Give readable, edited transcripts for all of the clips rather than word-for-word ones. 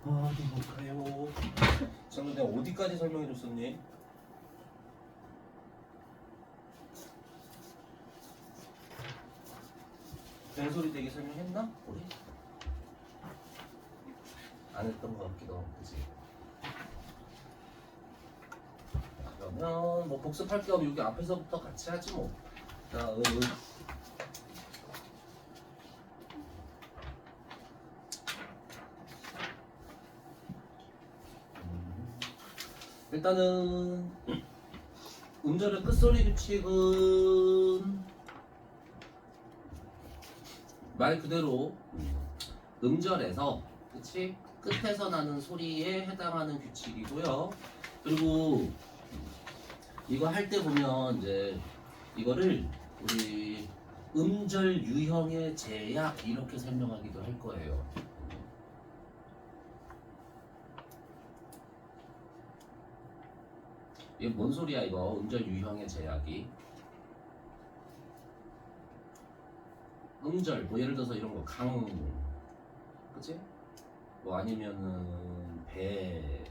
어디 볼까요? 잠깐 내가 어디까지 설명해줬었니? 변소리 되게 설명했나? 우리? 안 했던 것 같기도 하고, 그치? 그러면 뭐 복습할 게 없으면 여기 앞에서부터 같이 하지 뭐. 자, 일단은 음절의 끝소리 규칙은 말 그대로 음절에서 그치? 끝에서 나는 소리에 해당하는 규칙이고요. 그리고 이거 할 때 보면 이제 이거를 우리 음절 유형의 제약 이렇게 설명하기도 할 거예요. 이게 뭔 소리야 이거 음절 유형의 제약이. 음절 뭐 예를 들어서 이런 거 강, 그치? 뭐 아니면은 배,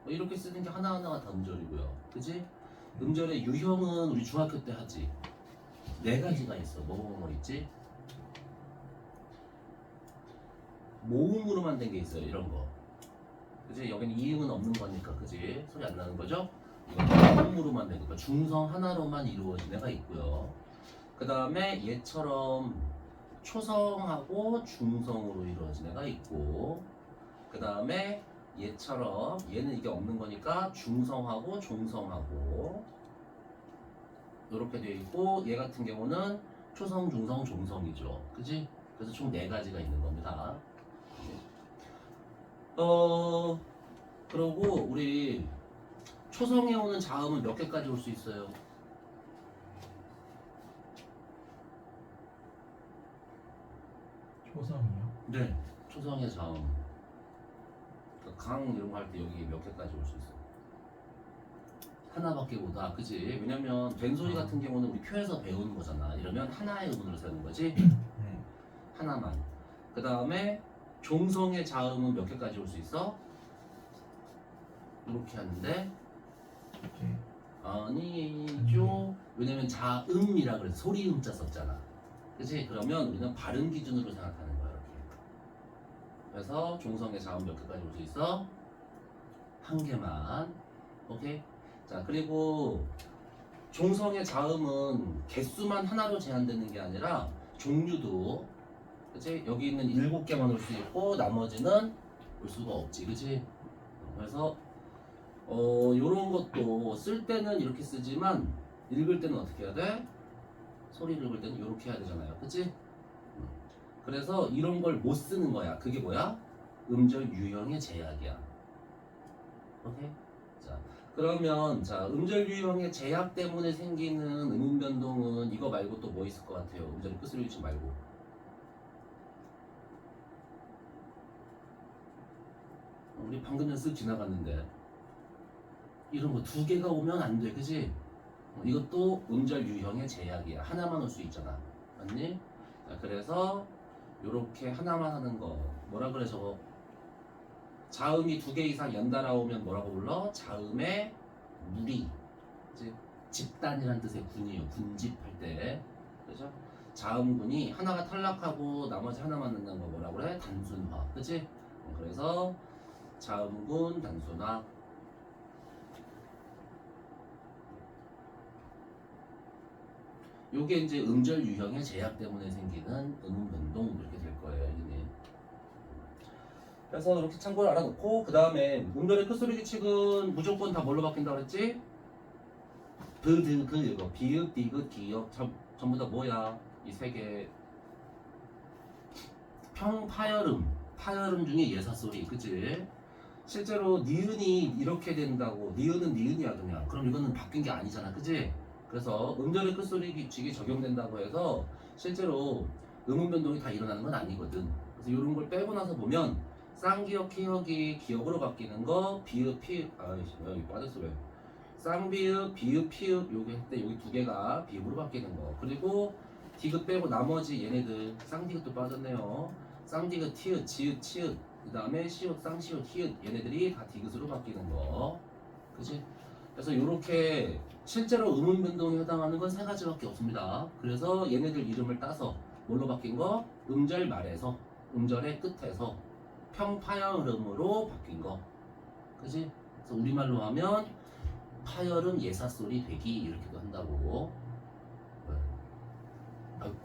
뭐 이렇게 쓰는 게 하나하나가 다 음절이고요, 그치? 음절의 유형은 우리 중학교 때 하지. 네 가지가 있어. 뭐 있지? 모음으로만 된 게 있어요. 이런 거. 그치? 여기는 이음은 없는 거니까, 그치? 소리 안 나는 거죠? 이건 모음으로만 된 거. 그러니까 중성 하나로만 이루어진 애가 있고요. 그 다음에 얘처럼 초성하고 중성으로 이루어진 애가 있고, 그 다음에 얘처럼 얘는 이게 없는 거니까 중성하고 종성하고 이렇게 되어 있고, 얘 같은 경우는 초성, 중성, 종성이죠. 그지? 그래서 총 4가지가 있는 겁니다. 그러고 우리 초성에 오는 자음은 몇 개까지 올 수 있어요? 초성이요? 네. 초성의 자음. 그러니까 강 이런 거 할 때 여기 몇 개까지 올 수 있어? 하나밖에 못 와. 그지? 왜냐면 된소리 같은 경우는 우리 표에서 배우는 거잖아. 이러면 하나의 음으로 세는 거지? 네. 하나만. 그 다음에 종성의 자음은 몇 개까지 올 수 있어? 이렇게 하는데 이렇게. 아니죠. 왜냐면 자음이라 그래서 소리 음자 썼잖아. 그치? 그러면 우리는 발음 기준으로 생각하는 거야. 이렇게. 그래서 종성의 자음 몇 개까지 올 수 있어? 한 개만. 오케이? 자, 그리고 종성의 자음은 개수만 하나로 제한되는 게 아니라 종류도, 그치? 여기 있는 7개만 올 수 있고 나머지는 올 수가 없지. 그치? 그래서 요런 것도 쓸 때는 이렇게 쓰지만 읽을 때는 어떻게 해야 돼? 소리를 읽을 때는 이렇게 해야 되잖아요. 그치? 그래서 이런 걸 못 쓰는 거야. 그게 뭐야? 음절 유형의 제약이야. 오케이? 자, 그러면 자, 음절 유형의 제약 때문에 생기는 음운 변동은 이거 말고 또 뭐 있을 것 같아요? 음절의 끝소리 규칙 말고. 우리 방금 전에 쓱 지나갔는데 이런 거 2개가 오면 안 돼. 그치? 이것도 음절 유형의 제약이야. 하나만 올 수 있잖아. 맞니? 자, 그래서 요렇게 하나만 하는 거 뭐라 그래 저거? 자음이 2개 이상 연달아 오면 뭐라고 불러? 자음의 무리. 그치? 집단이란 뜻의 군이에요. 군집할 때. 그죠? 자음군이 하나가 탈락하고 나머지 하나만 넣는 거 뭐라 그래? 단순화. 그치? 그래서 자음군 단순화. 요게 이제 음절 유형의 제약 때문에 생기는 음운 변동 이렇게 될 거예요. 여기는. 그래서 이렇게 참고를 알아놓고 그 다음에 음절의 끝소리 규칙은 무조건 다 뭘로 바뀐다고 그랬지? 드, 드, 그 이거 비읍, 디귿, 기역 전부 다 뭐야? 이 3개 평파열음, 파열음 중에 예사소리, 그치? 실제로 니은이 이렇게 된다고, 니은은 니은이야 그냥. 그럼 이거는 바뀐 게 아니잖아, 그치? 그래서 음절의 끝소리 규칙이 적용된다고 해서 실제로 음운 변동이 다 일어나는 건 아니거든. 그래서 이런 걸 빼고 나서 보면 쌍기역, 키역이 기역으로 바뀌는 거, 비읍, 피읍, 아이씨, 여기 빠졌어 왜? 쌍비읍, 비읍, 피읍 요게 때 여기 2개가 비읍으로 바뀌는 거. 그리고 디귿 빼고 나머지 얘네들 쌍디귿도 빠졌네요. 쌍디귿, 티읕, 지읒, 치읒 그 다음에 시옷, 쌍시옷, 히읗 얘네들이 다 디귿으로 바뀌는 거. 그치? 그래서 이렇게 실제로 음운 변동에 해당하는 건 세 가지밖에 없습니다. 그래서 얘네들 이름을 따서 뭘로 바뀐 거? 음절 말에서, 음절의 끝에서 평파열음으로 바뀐 거. 그치? 그래서 우리말로 하면 파열음 예사소리 되기 이렇게도 한다고.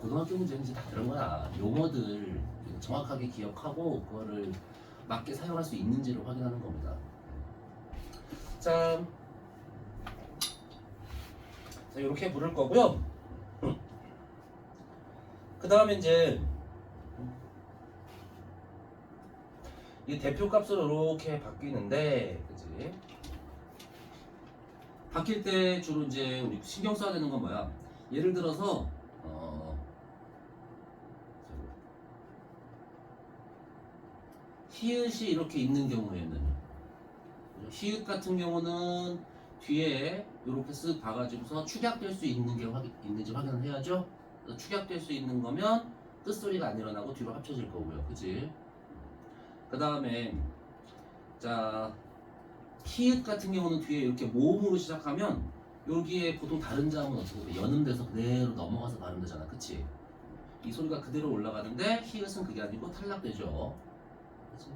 고등학교 문제는 이제 다 그런 거야. 용어들 정확하게 기억하고 그거를 맞게 사용할 수 있는지를 확인하는 겁니다. 자, 이렇게 부를 거고요. 그 다음에 이제 이 대표 값으로 이렇게 바뀌는데, 그치? 바뀔 때 주로 이제 우리 신경 써야 되는 건 뭐야? 예를 들어서 히읗이 이렇게 있는 경우에는, 히읗 같은 경우는 뒤에 이렇게 쓱 봐가지고서 축약될 수 있는 게 있는지 확인을 해야죠. 축약될 수 있는 거면 끝소리가 안 일어나고 뒤로 합쳐질 거고요. 그치? 그 다음에 자, 히읗 같은 경우는 뒤에 이렇게 모음으로 시작하면 여기에 보통 다른 자음은 어떻게 돼? 연음돼서 그대로 넘어가서 발음되잖아. 그치? 이 소리가 그대로 올라가는데 히읗은 그게 아니고 탈락되죠. 그치?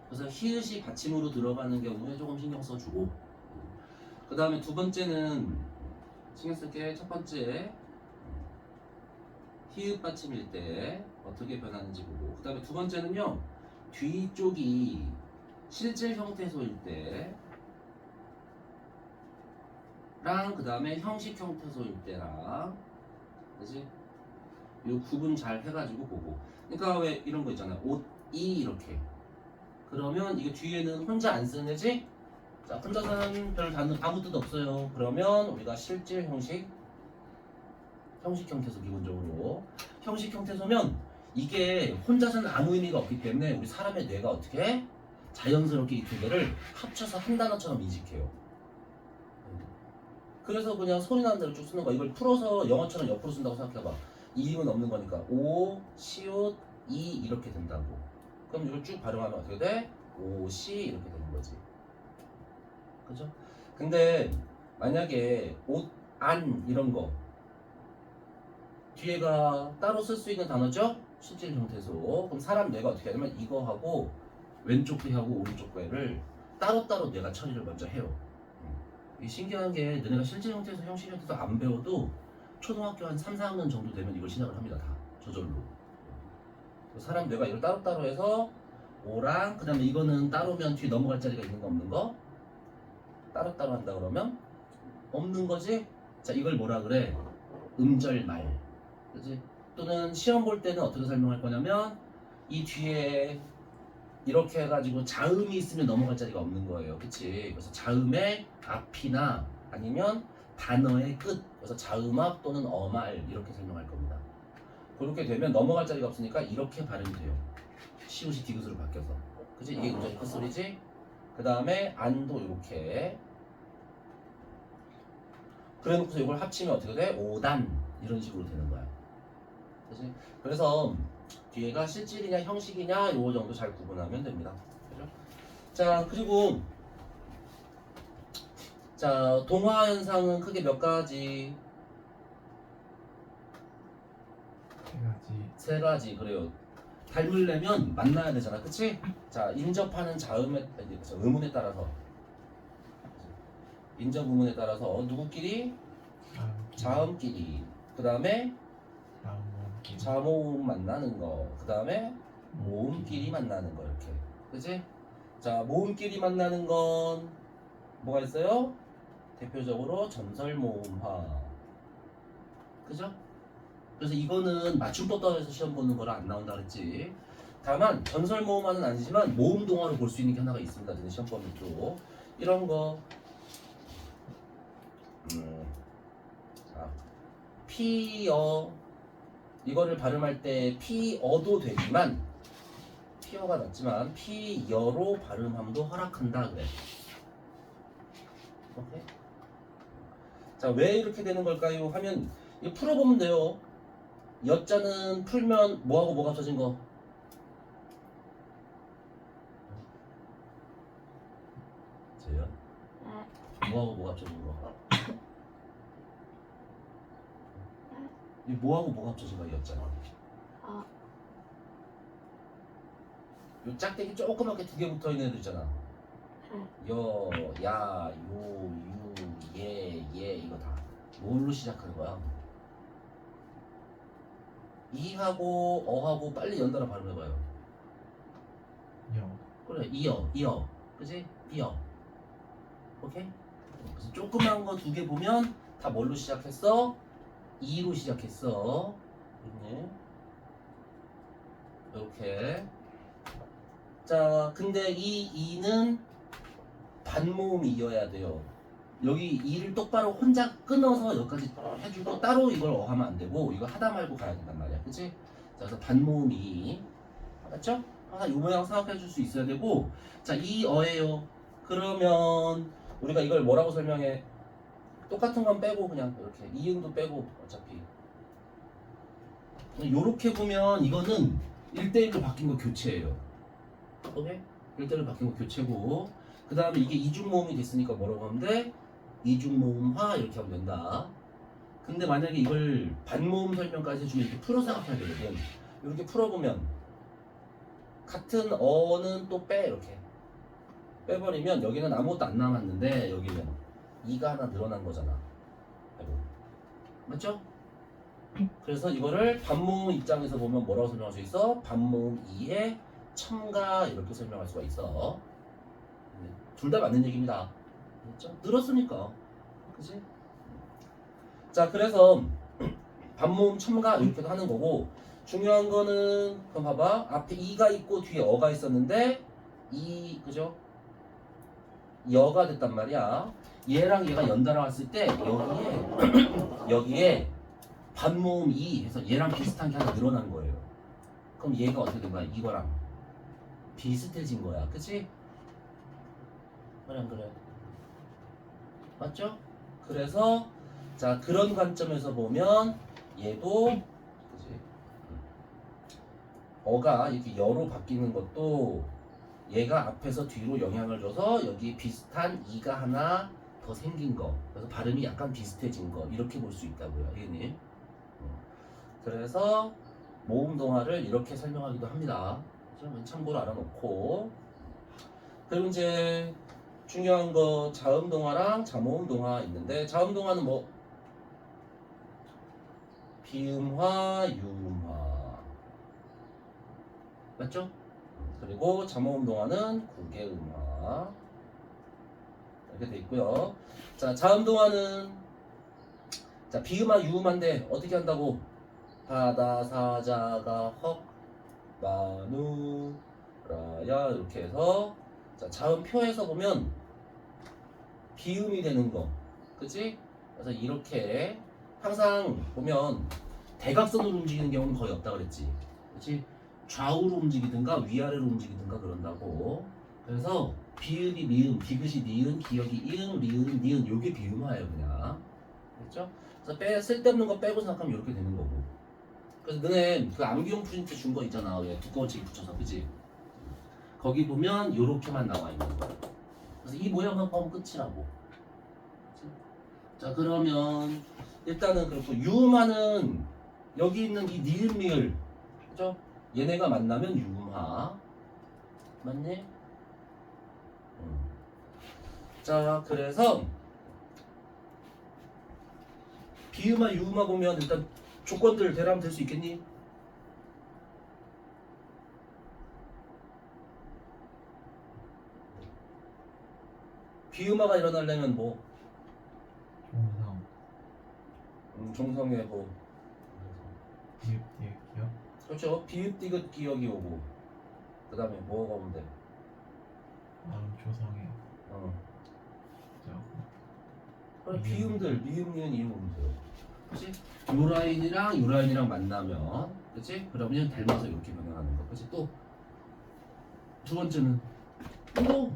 그래서 히읗이 받침으로 들어가는 경우에 조금 신경 써주고, 그 다음에 두 번째는 신경 쓸 게 첫 번째 히읗 받침일 때 어떻게 변하는지 보고, 그 다음에 두 번째는요, 뒤쪽이 실질 형태소일 때랑 그 다음에 형식 형태소일 때랑, 그치? 이 구분 잘 해가지고 보고. 그러니까 왜 이런 거 있잖아요. 옷, 이 이렇게. 그러면 이게 뒤에는 혼자 안 쓰는 애지? 자, 혼자서는 별 단어 아무 뜻 없어요. 그러면 우리가 실질 형식 형태소 기본적으로. 형식 형태소면 이게 혼자서는 아무 의미가 없기 때문에 우리 사람의 뇌가 어떻게 해? 자연스럽게 이 두 개를 합쳐서 한 단어처럼 인식해요. 그래서 그냥 소리 나는 대로 쭉 쓰는 거야. 이걸 풀어서 영어처럼 옆으로 쓴다고 생각해봐. 이음은 없는 거니까 오, 시옷, 이 이렇게 된다고. 그럼 이걸 쭉 발음하면 어떻게 돼? 오, 시 이렇게 되는 거지. 그죠? 근데 만약에 옷, 안 이런 거 뒤에가 따로 쓸 수 있는 단어죠? 실질 형태소. 그럼 사람 뇌가 어떻게 하냐면 이거하고 왼쪽 귀하고 오른쪽 귀를 따로따로 뇌가 처리를 먼저 해요. 이 신기한 게 너네가 실질 형태소, 형식 형태소 안 배워도 초등학교 한 3, 4학년 정도 되면 이걸 시작을 합니다. 다 저절로. 사람 뇌가 이걸 따로따로 해서 오랑 그 다음에 이거는 따로면 뒤에 넘어갈 자리가 있는 거 없는 거? 따로따로 한다 그러면 없는 거지? 자, 이걸 뭐라 그래? 음절말. 그치? 또는 시험 볼 때는 어떻게 설명할 거냐면 이 뒤에 이렇게 해가지고 자음이 있으면 넘어갈 자리가 없는 거예요. 그치? 그래서 자음의 앞이나 아니면 단어의 끝, 그래서 자음합 또는 어말 이렇게 설명할 겁니다. 그렇게 되면 넘어갈 자리가 없으니까 이렇게 발음이 돼요. 시옷이 디귿으로 바뀌어서. 그치? 이게 음절의 컷소리지? 그 다음에 안도 이렇게. 그래 놓고서 이걸 합치면 어떻게 돼? 5단 이런 식으로 되는 거야. 그치? 그래서 뒤에가 실질이냐 형식이냐 요거 정도 잘 구분하면 됩니다. 그죠? 자, 그리고 자, 동화 현상은 크게 몇 가지? 세 가지. 그래요. 닮으려면 만나야 되잖아. 그치? 자, 인접하는 자음에, 음운에 따라서 인접 음운에 따라서 누구끼리? 자음끼리. 그 다음에 자모음 만나는 거. 그 다음에 모음끼리 만나는 거. 이렇게. 그치? 자, 모음끼리 만나는 건 뭐가 있어요? 대표적으로 전설모음화. 그죠? 그래서 이거는 맞춤법 따라서 시험 보는 거라 안 나온다 그랬지. 다만 전설모음화는 아니지만 모음동화로 볼 수 있는 게 하나가 있습니다. 시험 보는 쪽 이런 거. 자, 피어 이거를 발음할 때 피어도 되지만 피어가 낫지만 피여로 발음함도 허락한다 그래. 오케이? 자, 왜 이렇게 되는 걸까요? 하면 이거 풀어보면 돼요. 여자는 풀면 뭐하고 뭐가 합쳐진 거? 뭐하고 뭐가 합쳐진 거? 이 뭐하고 뭐가 합쳐진 거 이었잖아. 아, 요 짝대기 조그맣게 두 개 붙어 있는 애들 있잖아. 여, 야, 요, 유, 얘 이거 다 뭘로 시작하는 거야? 이하고 어하고 빨리 연달아 발음해봐요. 여. 그래, 이어, 그지? 이어. 오케이? 그래서 조그만 거 두 개 보면 다 뭘로 시작했어? 이로 시작했어. 그렇네. 이렇게. 자, 근데 이 이는 반모음이 이어야 돼요. 여기 이를 똑바로 혼자 끊어서 여기까지 해주고 따로 이걸 어하면 안 되고 이거 하다 말고 가야 된단 말이야. 그치? 자, 그래서 반모음이 맞죠? 항상 이 모양 생각해 줄 수 있어야 되고 자, 이 어예요. 그러면 우리가 이걸 뭐라고 설명해? 똑같은 건 빼고 그냥 이렇게 이응도 빼고 어차피 요렇게 보면 이거는 1대1로 바뀐 거 교체예요. 오케이? 1대1로 바뀐 거 교체고 그 다음에 이게 이중모음이 됐으니까 뭐라고 하면 돼? 이중모음화 이렇게 하면 된다. 근데 만약에 이걸 반모음 설명까지 해주면 이렇게 풀어 생각해야 되거든. 이렇게 풀어보면 같은 어는 또 빼 이렇게 빼버리면 여기는 아무것도 안 남았는데 여기는 이가 하나 늘어난 거잖아. 아이고. 맞죠? 그래서 이거를 반모음 입장에서 보면 뭐라고 설명할 수 있어? 반모음 2에 첨가 이렇게 설명할 수가 있어. 둘 다 맞는 얘기입니다. 그렇죠? 늘었으니까. 그치? 자, 그래서 반모음 첨가 이렇게도 하는 거고 중요한 거는 그럼 봐봐. 앞에 이가 있고 뒤에 어가 있었는데 이 그죠? 여가 됐단 말이야. 얘랑 얘가 연달아 왔을 때 여기에 반모음 2 해서 얘랑 비슷한 게 하나 늘어난 거예요. 그럼 얘가 어떻게 된 거야? 이거랑 비슷해진 거야. 그치? 그래 안 그래? 맞죠? 그래서 자 그런 관점에서 보면 얘도 그치? 어가 이렇게 여로 바뀌는 것도 얘가 앞에서 뒤로 영향을 줘서 여기 비슷한 이가 하나 더 생긴 거 그래서 발음이 약간 비슷해진 거 이렇게 볼 수 있다고요. 이해님? 그래서 모음 동화를 이렇게 설명하기도 합니다. 그래서 참고로 알아놓고 그리고 이제 중요한 거 자음 동화랑 자모음 동화 있는데 자음 동화는 뭐 비음화, 유음화 맞죠? 그리고 자모음 동화는 구개음화 이렇게 돼 있고요. 자 자음 동화는 자 비음화, 유음화인데 어떻게 한다고? 바다, 사자가, 헉, 마누, 라야 이렇게 해서 자 자음표에서 보면 비음이 되는 거 그치? 그래서 이렇게 항상 보면 대각선으로 움직이는 경우는 거의 없다 그랬지 그치? 좌우로 움직이든가 위아래로 움직이든가 그런다고 그래서 비읍이 미음, 디귿이 니은, 기역이 이응, 리은, 니은 요게 비음화예요 그냥 그렇죠? 그래서 쓸데없는 거 빼고 생각하면 이렇게 되는 거고 그래서 너네 그 암기용 프린트 준 거 있잖아 왜 두꺼운 책 붙여서 그치? 거기 보면 요렇게만 나와 있는 거야. 그래서 이 모양만 보면 끝이라고. 자 그러면 일단은 그렇고 유음화는 여기 있는 이 니은 미을 그죠? 얘네가 만나면 유음화 맞니? 자 그래서 비음화 유음화 보면 일단 조건들 대라면 될 수 있겠니? 비음화가 일어나려면 뭐? 종성. 종성에 뭐? 비읍 뒤에 기억. 그렇죠. 비읍 디귿 기역이 오고 그 다음에 뭐가 오면 돼? 마음 조성에. 그래, 미음. 비음들 미음 니은 이음 오면 돼요. 그렇지? 요 라인이랑 만나면 그렇지? 그러면 닮아서 이렇게 변형하는 거. 그렇지? 또 두 번째는 이거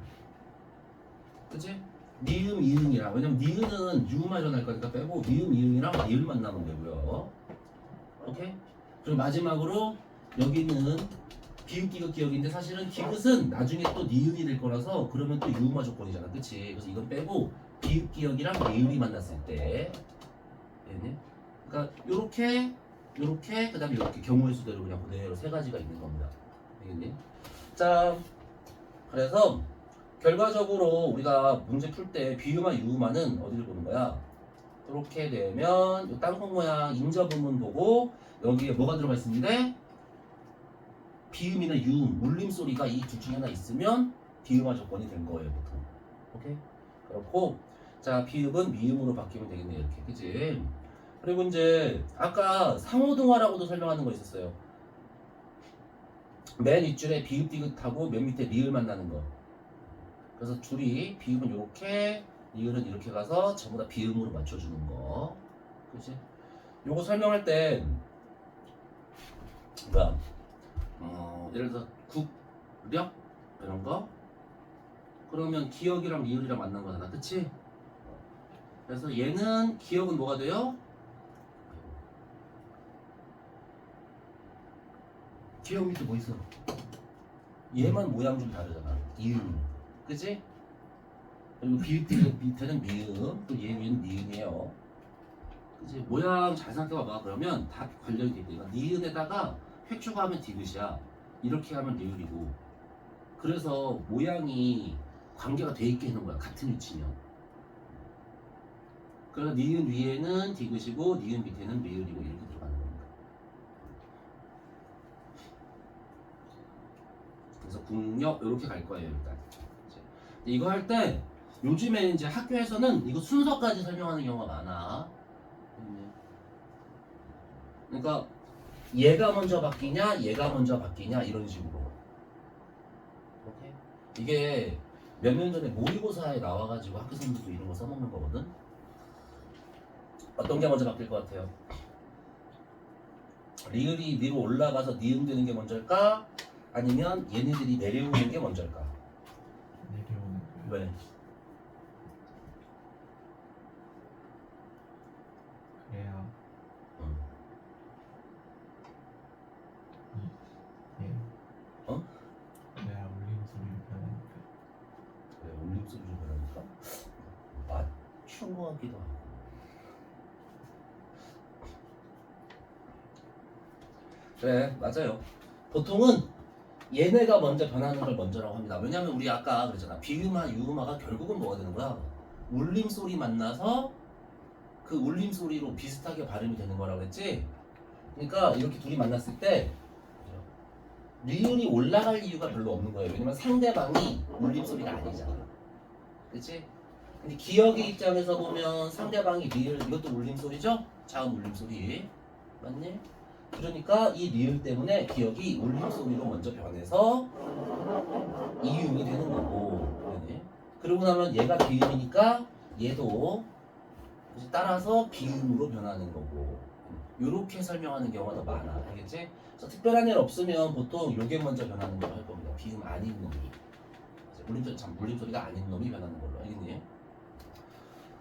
그치? 니음 이응이랑 왜냐면 니은은 유만 일어날 거니까 빼고 니음 이응이랑 니을 만나면 되고요. 오케이? 그리고 마지막으로 여기는 비읍 디귿 기역인데 사실은 디귿은 나중에 또 니은이 될 거라서 그러면 또 유음화 조건이잖아. 그치? 그래서 이건 빼고 비읍 기역이랑 리을이 만났을 때 얘네. 그러니까 요렇게 그다음에 이렇게 경우의 수대로 그냥 그대로 세 가지가 있는 겁니다. 알겠니? 자, 그래서 결과적으로 우리가 문제 풀 때 비음화 유음화는 어디를 보는 거야? 이렇게 되면 이 땅콩 모양 인저 부분 보고 여기에 뭐가 들어가 있습니다. 비음이나 유음, 울림 소리가 이 둘 중에 하나 있으면 비음화 조건이 된 거예요, 보통. 오케이? 그렇고, 자, 비읍은 미음으로 바뀌면 되겠네, 이렇게. 그치? 그리고 이제, 아까 상호동화라고도 설명하는 거 있었어요. 맨 윗줄에 비읍 디귿하고 맨 밑에 리을 만나는 거. 그래서 둘이 비읍은 이렇게, 리을은 이렇게 가서 전부 다 비음으로 맞춰주는 거. 그치? 요거 설명할 때, 뭐야? 예를 들어서 국력 이런 거 그러면 기역이랑 리을이랑 만난 거잖아, 그치? 그래서 얘는 기역은 뭐가 돼요? 기역 밑에 뭐 있어? 얘만 모양 좀 다르잖아, 이음, 그치? 그리고 비읍 밑에는 미음, 또 얘 위에는 니은이에요. 그치? 모양 잘 생각해봐봐. 그러면 다 관련이 돼 있다. 니은에다가 획추가 하면 디귿이야. 이렇게 하면 리을이고. 그래서 모양이 관계가 돼 있게 해놓은 거야. 같은 위치면. 그래서 니은 위에는 디귿이고 니은 밑에는 리을이고 이렇게 들어가는 겁니다. 그래서 국력 이렇게 갈 거예요, 일단. 이거 할 때 요즘에 이제 학교에서는 이거 순서까지 설명하는 경우가 많아. 그러니까 얘가 먼저 바뀌냐, 얘가 먼저 바뀌냐 이런 식으로. 오케이? 이게 몇 년 전에 모의고사에 나와가지고 학교 선생님도 이런 거 써먹는 거거든. 어떤 게 먼저 바뀔 것 같아요? 리을이 위로 올라가서 니은 되는 게 먼저일까? 아니면 얘네들이 내려오는 게 먼저일까? 내려오는 거예요. 왜? 그래야 응. 예. 어? 그래야 울림 소리를 변하니까. 왜 울림소리를 변하니까? 맞춘 것 같기도 하고. 그래, 맞아요. 보통은 얘네가 먼저 변하는 걸 먼저라고 합니다. 왜냐면 우리 아까 그랬잖아. 비음화, 유음화가 결국은 뭐가 되는 거야? 울림 소리 만나서 그 울림 소리로 비슷하게 발음이 되는 거라고 했지? 그러니까 이렇게 둘이 만났을 때 리을이 올라갈 이유가 별로 없는 거예요. 왜냐면 상대방이 울림 소리가 아니잖아. 그치? 근데 기역의 입장에서 보면 상대방이 리을, 이것도 울림 소리죠? 자음 울림 소리. 맞니? 그러니까 이 리을 때문에 기역이 울림 소리로 먼저 변해서 이음이 되는 거고. 그러네. 그러고 나면 얘가 비음이니까 얘도 따라서 비음으로 변하는 거고. 이렇게 설명하는 경우가 더 많아. 알겠지? 그래서 특별한 일 없으면 보통 요게 먼저 변하는 걸로 할 겁니다. 비음 아닌 놈이. 울림 소리가 아닌 놈이 변하는 걸로. 알겠니?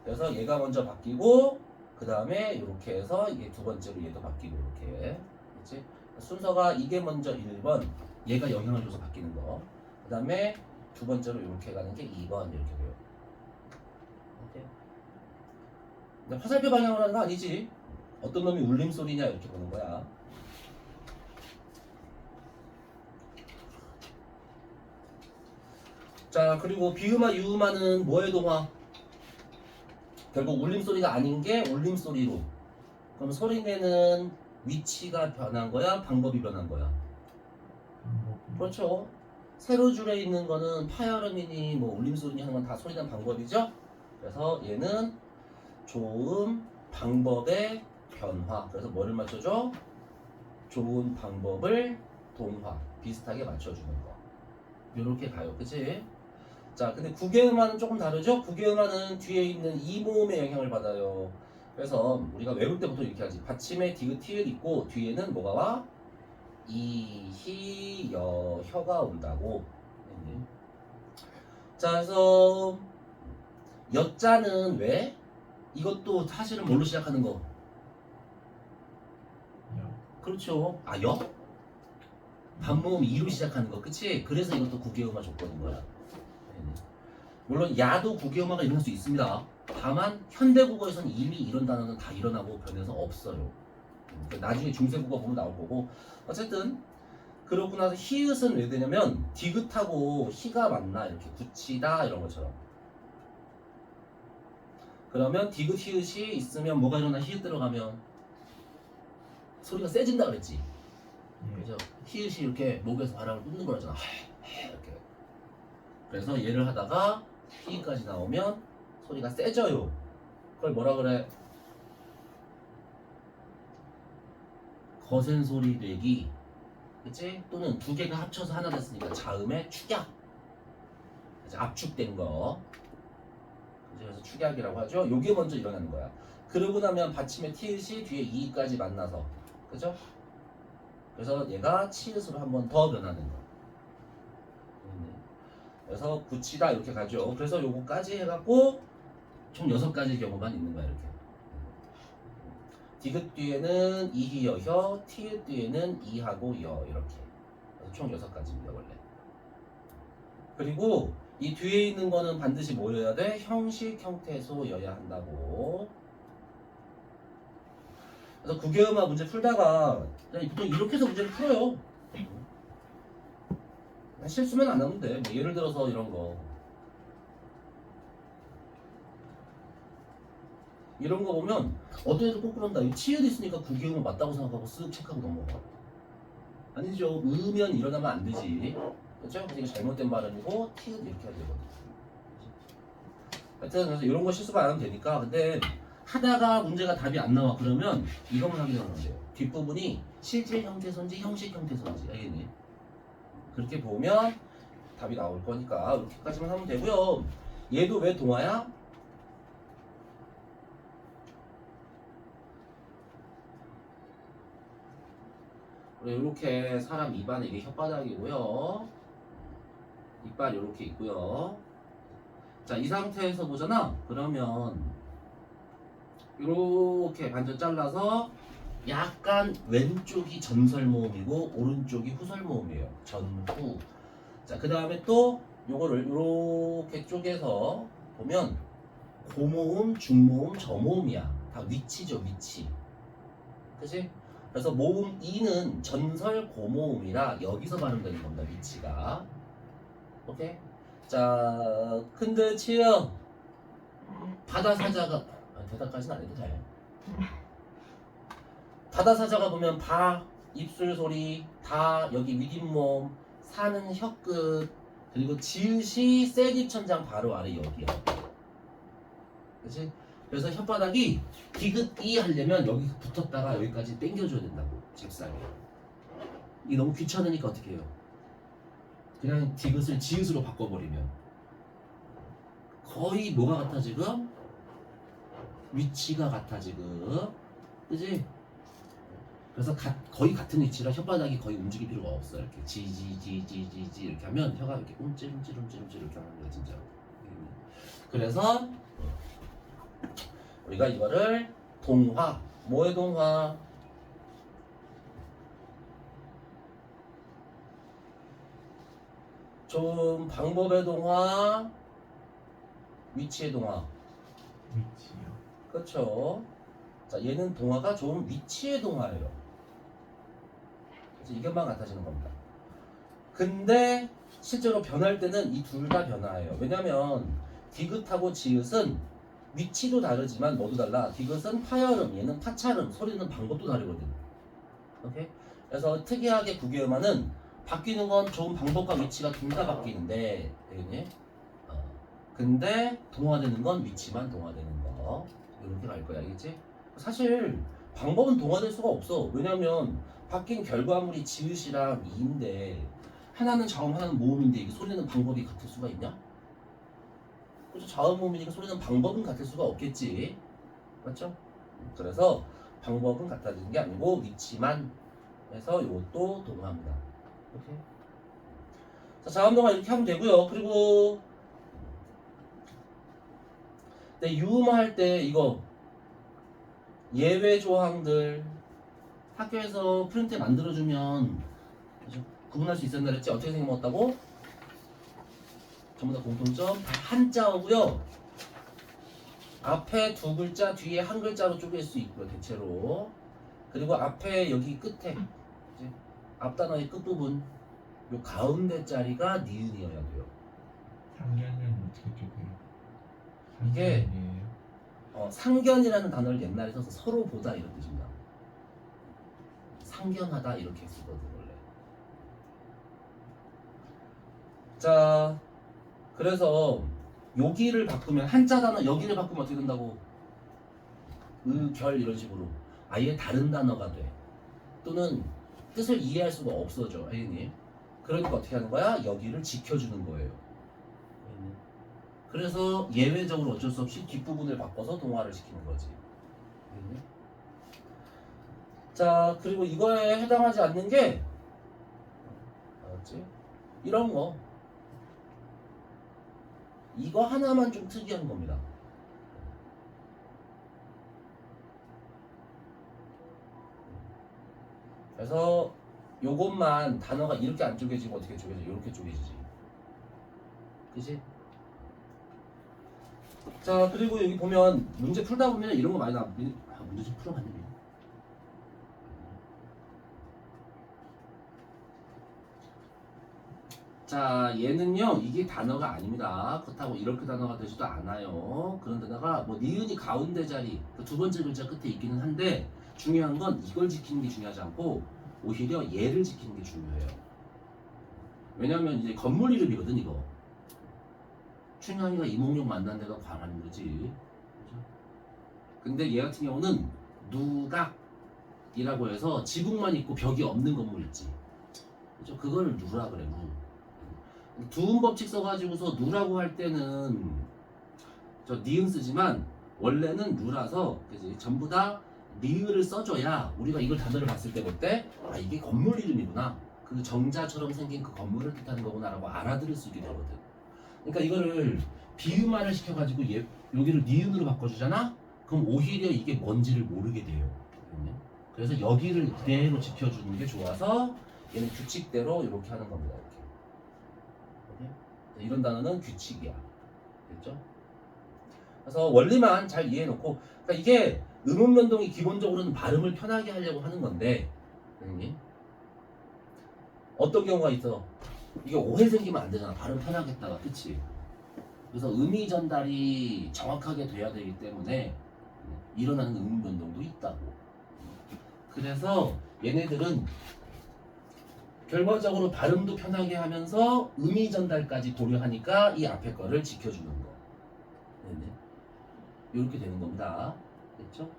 그래서 얘가 먼저 바뀌고 그 다음에 이렇게 해서 이게 두 번째로 얘도 바뀌고 이렇게. 그치? 순서가 이게 먼저 1번, 얘가 영향을 줘서 바뀌는 거. 그 다음에 두 번째로 이렇게 가는 게 2번 이렇게 돼요. 오케이. 근데 화살표 방향으로 하는 거 아니지. 어떤 놈이 울림 소리냐 이렇게 보는 거야. 자, 그리고 비음화, 유음화는 뭐의 동화? 결국 울림 소리가 아닌 게 울림 소리로. 그럼 소리내는 위치가 변한 거야? 방법이 변한 거야? 그렇죠. 세로 줄에 있는 거는 파열음이니 뭐 울림 소리니 하는 건 다 소리내는 방법이죠. 그래서 얘는 좋은 방법의 변화. 그래서 뭐를 맞춰줘? 좋은 방법을 동화. 비슷하게 맞춰주는 거. 요렇게 가요. 그치? 자, 근데 국외음화는 조금 다르죠? 국외음화는 뒤에 있는 이 모음의 영향을 받아요. 그래서 우리가 외울 때부터 이렇게 하지. 받침에 디귿, 티귿 있고 뒤에는 뭐가 와? 이, 히, 여, 혀가 온다고. 자, 그래서 여자는 왜? 이것도 사실은 뭘로 시작하는 거? 그렇죠. 아, 여? 반모음 2로 시작하는 거, 그치? 그래서 이것도 국외음화 조건인 거야. 물론 야도 국유음화가 일어날 수 있습니다. 다만 현대국어에서는 이미 이런 단어는 다 일어나고 변해서 없어요. 나중에 중세국어 보면 나올 거고. 어쨌든 그러고 나서 히읗은 왜 되냐면 디귿하고 히가 맞나 이렇게 붙이다 이런 것처럼. 그러면 디귿 히읗이 있으면 뭐가 일어나? 히읗 들어가면 소리가 세진다 그랬지. 예. 그죠? 히읗이 이렇게 목에서 바람을 뿜는 거라잖아. 이렇게. 그래서 얘를 하다가 히읗까지 나오면 소리가 세져요. 그걸 뭐라 그래? 거센 소리 내기. 그치? 또는 두 개가 합쳐서 하나 됐으니까 자음의 축약. 그치? 압축된 거. 그치? 그래서 축약이라고 하죠. 요게 먼저 일어나는 거야. 그러고 나면 받침의 티읕이 뒤에 이까지 만나서. 그죠? 그래서 얘가 치읓으로 한 번 더 변하는 거. 그래서 붙이다 이렇게 가죠. 그래서 요거까지 해갖고 총 6가지 경우만 있는 거야 이렇게. 디귿 뒤에는 이히여혀, 티읕 뒤에는 이하고 여 이렇게. 그래서 총 6가지입니다 원래. 그리고 이 뒤에 있는 거는 반드시 뭐여야 돼? 형식 형태소여야 한다고. 그래서 국어음악 문제 풀다가 그냥 보통 이렇게 해서 문제를 풀어요. 실수면 안 하면 돼. 뭐 예를 들어서 이런 거. 이런 거 보면 어디에도 꼭 그런다. 이 치읓 있으니까 국어음악 맞다고 생각하고 쓱 체크하고 넘어가. 아니죠. 으면 일어나면 안 되지. 그렇죠? 그래서 이거 잘못된 발음이고 티읕 이렇게 해야 되거든. 하여튼 그래서 이런 거 실수가 안 하면 되니까. 근데 하다가 문제가 답이 안 나와 그러면 이것만 확인하면 돼요. 뒷부분이 실질 형태소인지 형식 형태소인지 알겠니? 그렇게 보면 답이 나올 거니까 이렇게까지만 하면 되고요. 얘도 왜 동화야? 이렇게 사람 입안에 이게 혓바닥이고요. 이빨 이렇게 있고요. 자, 이 상태에서 보잖아. 그러면 이렇게 반절 잘라서 약간 왼쪽이 전설모음이고 오른쪽이 후설모음이에요. 전후. 자, 그 다음에 또 요거를 이렇게 쪼개서 보면 고모음, 중모음, 저모음이야. 다 위치죠, 위치. 그치? 그래서 모음 2는 전설 고모음이라 여기서 발음되는 겁니다, 위치가. 오케이? 자, 근데 치영 바다사자가 대답까지는 안 해도 돼. 바다사자가 보면 바, 입술 소리, 다 여기 윗잇몸, 사는 혀끝, 그리고 지읒이 쐐기천장 바로 아래 여기야. 그치? 그래서 혓바닥이 디귿이 하려면 여기 붙었다가 여기까지 당겨줘야 된다고. 잽싸게. 이게 너무 귀찮으니까 어떻게 해요? 그냥 디귿을 지읒으로 바꿔버리면 거의 뭐가 같아 지금? 위치가 같아 지금. 그치? 그래서 거의 같은 위치라 혓바닥이 거의 움직일 필요가 없어. 이렇게 지지지지지지 이렇게 하면 혀가 이렇게 움찔움찔움찔움찔 이렇게 하는 거야 진짜. 그래서 우리가 이거를 동화, 뭐의 동화? 좀 방법의 동화, 위치의 동화. 위치요. 그렇죠. 자, 얘는 동화가 좀 위치의 동화예요. 그래서 이것만 같아지는 겁니다. 근데 실제로 변할 때는 이 둘 다 변화해요. 왜냐면 디귿하고 지읒은 위치도 다르지만 뭐도 달라. 디귿은 파열음, 얘는 파찰음, 소리는 방법도 다르거든. 오케이? 그래서 특이하게 국어음화는 바뀌는 건 좋은 방법과 위치가 둘 다 바뀌는데, 되겠니? 근데 동화되는 건 위치만 동화되는 거. 이렇게 갈 거야, 알겠지? 사실 방법은 동화될 수가 없어. 왜냐면 바뀐 결과물이 지읒이랑 이인데 하나는 자음, 하나는 모음인데 이게 소리는 방법이 같을 수가 있냐? 그래서 자음 모음이니까 소리는 방법은 같을 수가 없겠지. 맞죠? 그래서 방법은 같아지는 게 아니고 위치만 해서 이것도 동화입니다. 오케이. 자, 자음 동화 이렇게 하면 되고요. 그리고 네, 유음화 할 때 이거 예외 조항들 학교에서 프린트 만들어주면 그죠? 구분할 수 있었나 그랬지? 어떻게 생각했다고? 전부 다 공통점 다 한자어고요. 앞에 두 글자 뒤에 한 글자로 쪼갤 수 있고요. 대체로. 그리고 앞에 여기 끝에 이제 앞 단어의 끝부분 요 가운데 자리가 니은이어야 돼요. 상견은 어떻게 쪼개요? 이게 상견이에요? 상견이라는 단어를 옛날에 써서 서로 보다 이런 뜻입니다. 상견하다 이렇게 쓰거든 원래. 자, 그래서 여기를 바꾸면 한자 단어 여기를 바꾸면 어떻게 된다고? 결 이런 식으로 아예 다른 단어가 돼. 또는 뜻을 이해할 수가 없어져, 혜인이. 그러니까 어떻게 하는 거야? 여기를 지켜주는 거예요. 그래서 예외적으로 어쩔 수 없이 뒷부분을 바꿔서 동화를 시키는 거지. 자, 그리고 이거에 해당하지 않는 게 알았지? 이런 거. 이거 하나만 좀 특이한 겁니다. 그래서 요것만 단어가 이렇게 안 쪼개지고 어떻게 쪼개져? 이렇게 쪼개지지. 그치? 자, 그리고 여기 보면 문제 풀다 보면 이런 거 많이 나와. 문제 좀 풀어봤네. 자, 얘는요, 이게 단어가 아닙니다. 그렇다고 이렇게 단어가 되지도 않아요. 그런 데다가 뭐 니은이 가운데 자리, 그 두 번째 글자 끝에 있기는 한데 중요한 건 이걸 지키는 게 중요하지 않고 오히려 얘를 지키는 게 중요해요. 왜냐면 이제 건물 이름이거든 이거. 춘향이가 이몽룡 만난 데가 광안인 거지. 그죠? 근데 얘 같은 경우는 누각이라고 해서 지붕만 있고 벽이 없는 건물 있지. 그죠? 그거를 누라 그래, 누. 두음 법칙 써가지고서 누라고 할 때는 저 니은 쓰지만 원래는 누라서 그지? 전부 다 니은을 써줘야 우리가 이걸 단어를 봤을 때 볼 때 아 이게 건물 이름이구나, 그 정자처럼 생긴 그 건물을 뜻하는 거구나라고 알아들을 수 있게 되거든. 그러니까 이거를 비음화를 시켜가지고 여기를 니은으로 바꿔주잖아? 그럼 오히려 이게 뭔지를 모르게 돼요. 그래서 여기를 그대로 지켜주는 게 좋아서 얘는 규칙대로 이렇게 하는 겁니다. 이렇게. 이런 단어는 규칙이야. 됐죠? 그래서 원리만 잘 이해해놓고, 그러니까 이게 음운 변동이 기본적으로는 발음을 편하게 하려고 하는 건데, 어떤 경우가 있어? 이게 오해 생기면 안 되잖아. 발음 편하게 했다가, 그치? 그래서 음이 전달이 정확하게 돼야 되기 때문에 일어나는 음운 변동도 있다고. 그래서 얘네들은 결과적으로 발음도 편하게 하면서 음이 전달까지 고려하니까 이 앞에 거를 지켜주는 거. 이렇게 되는 겁니다. 됐죠?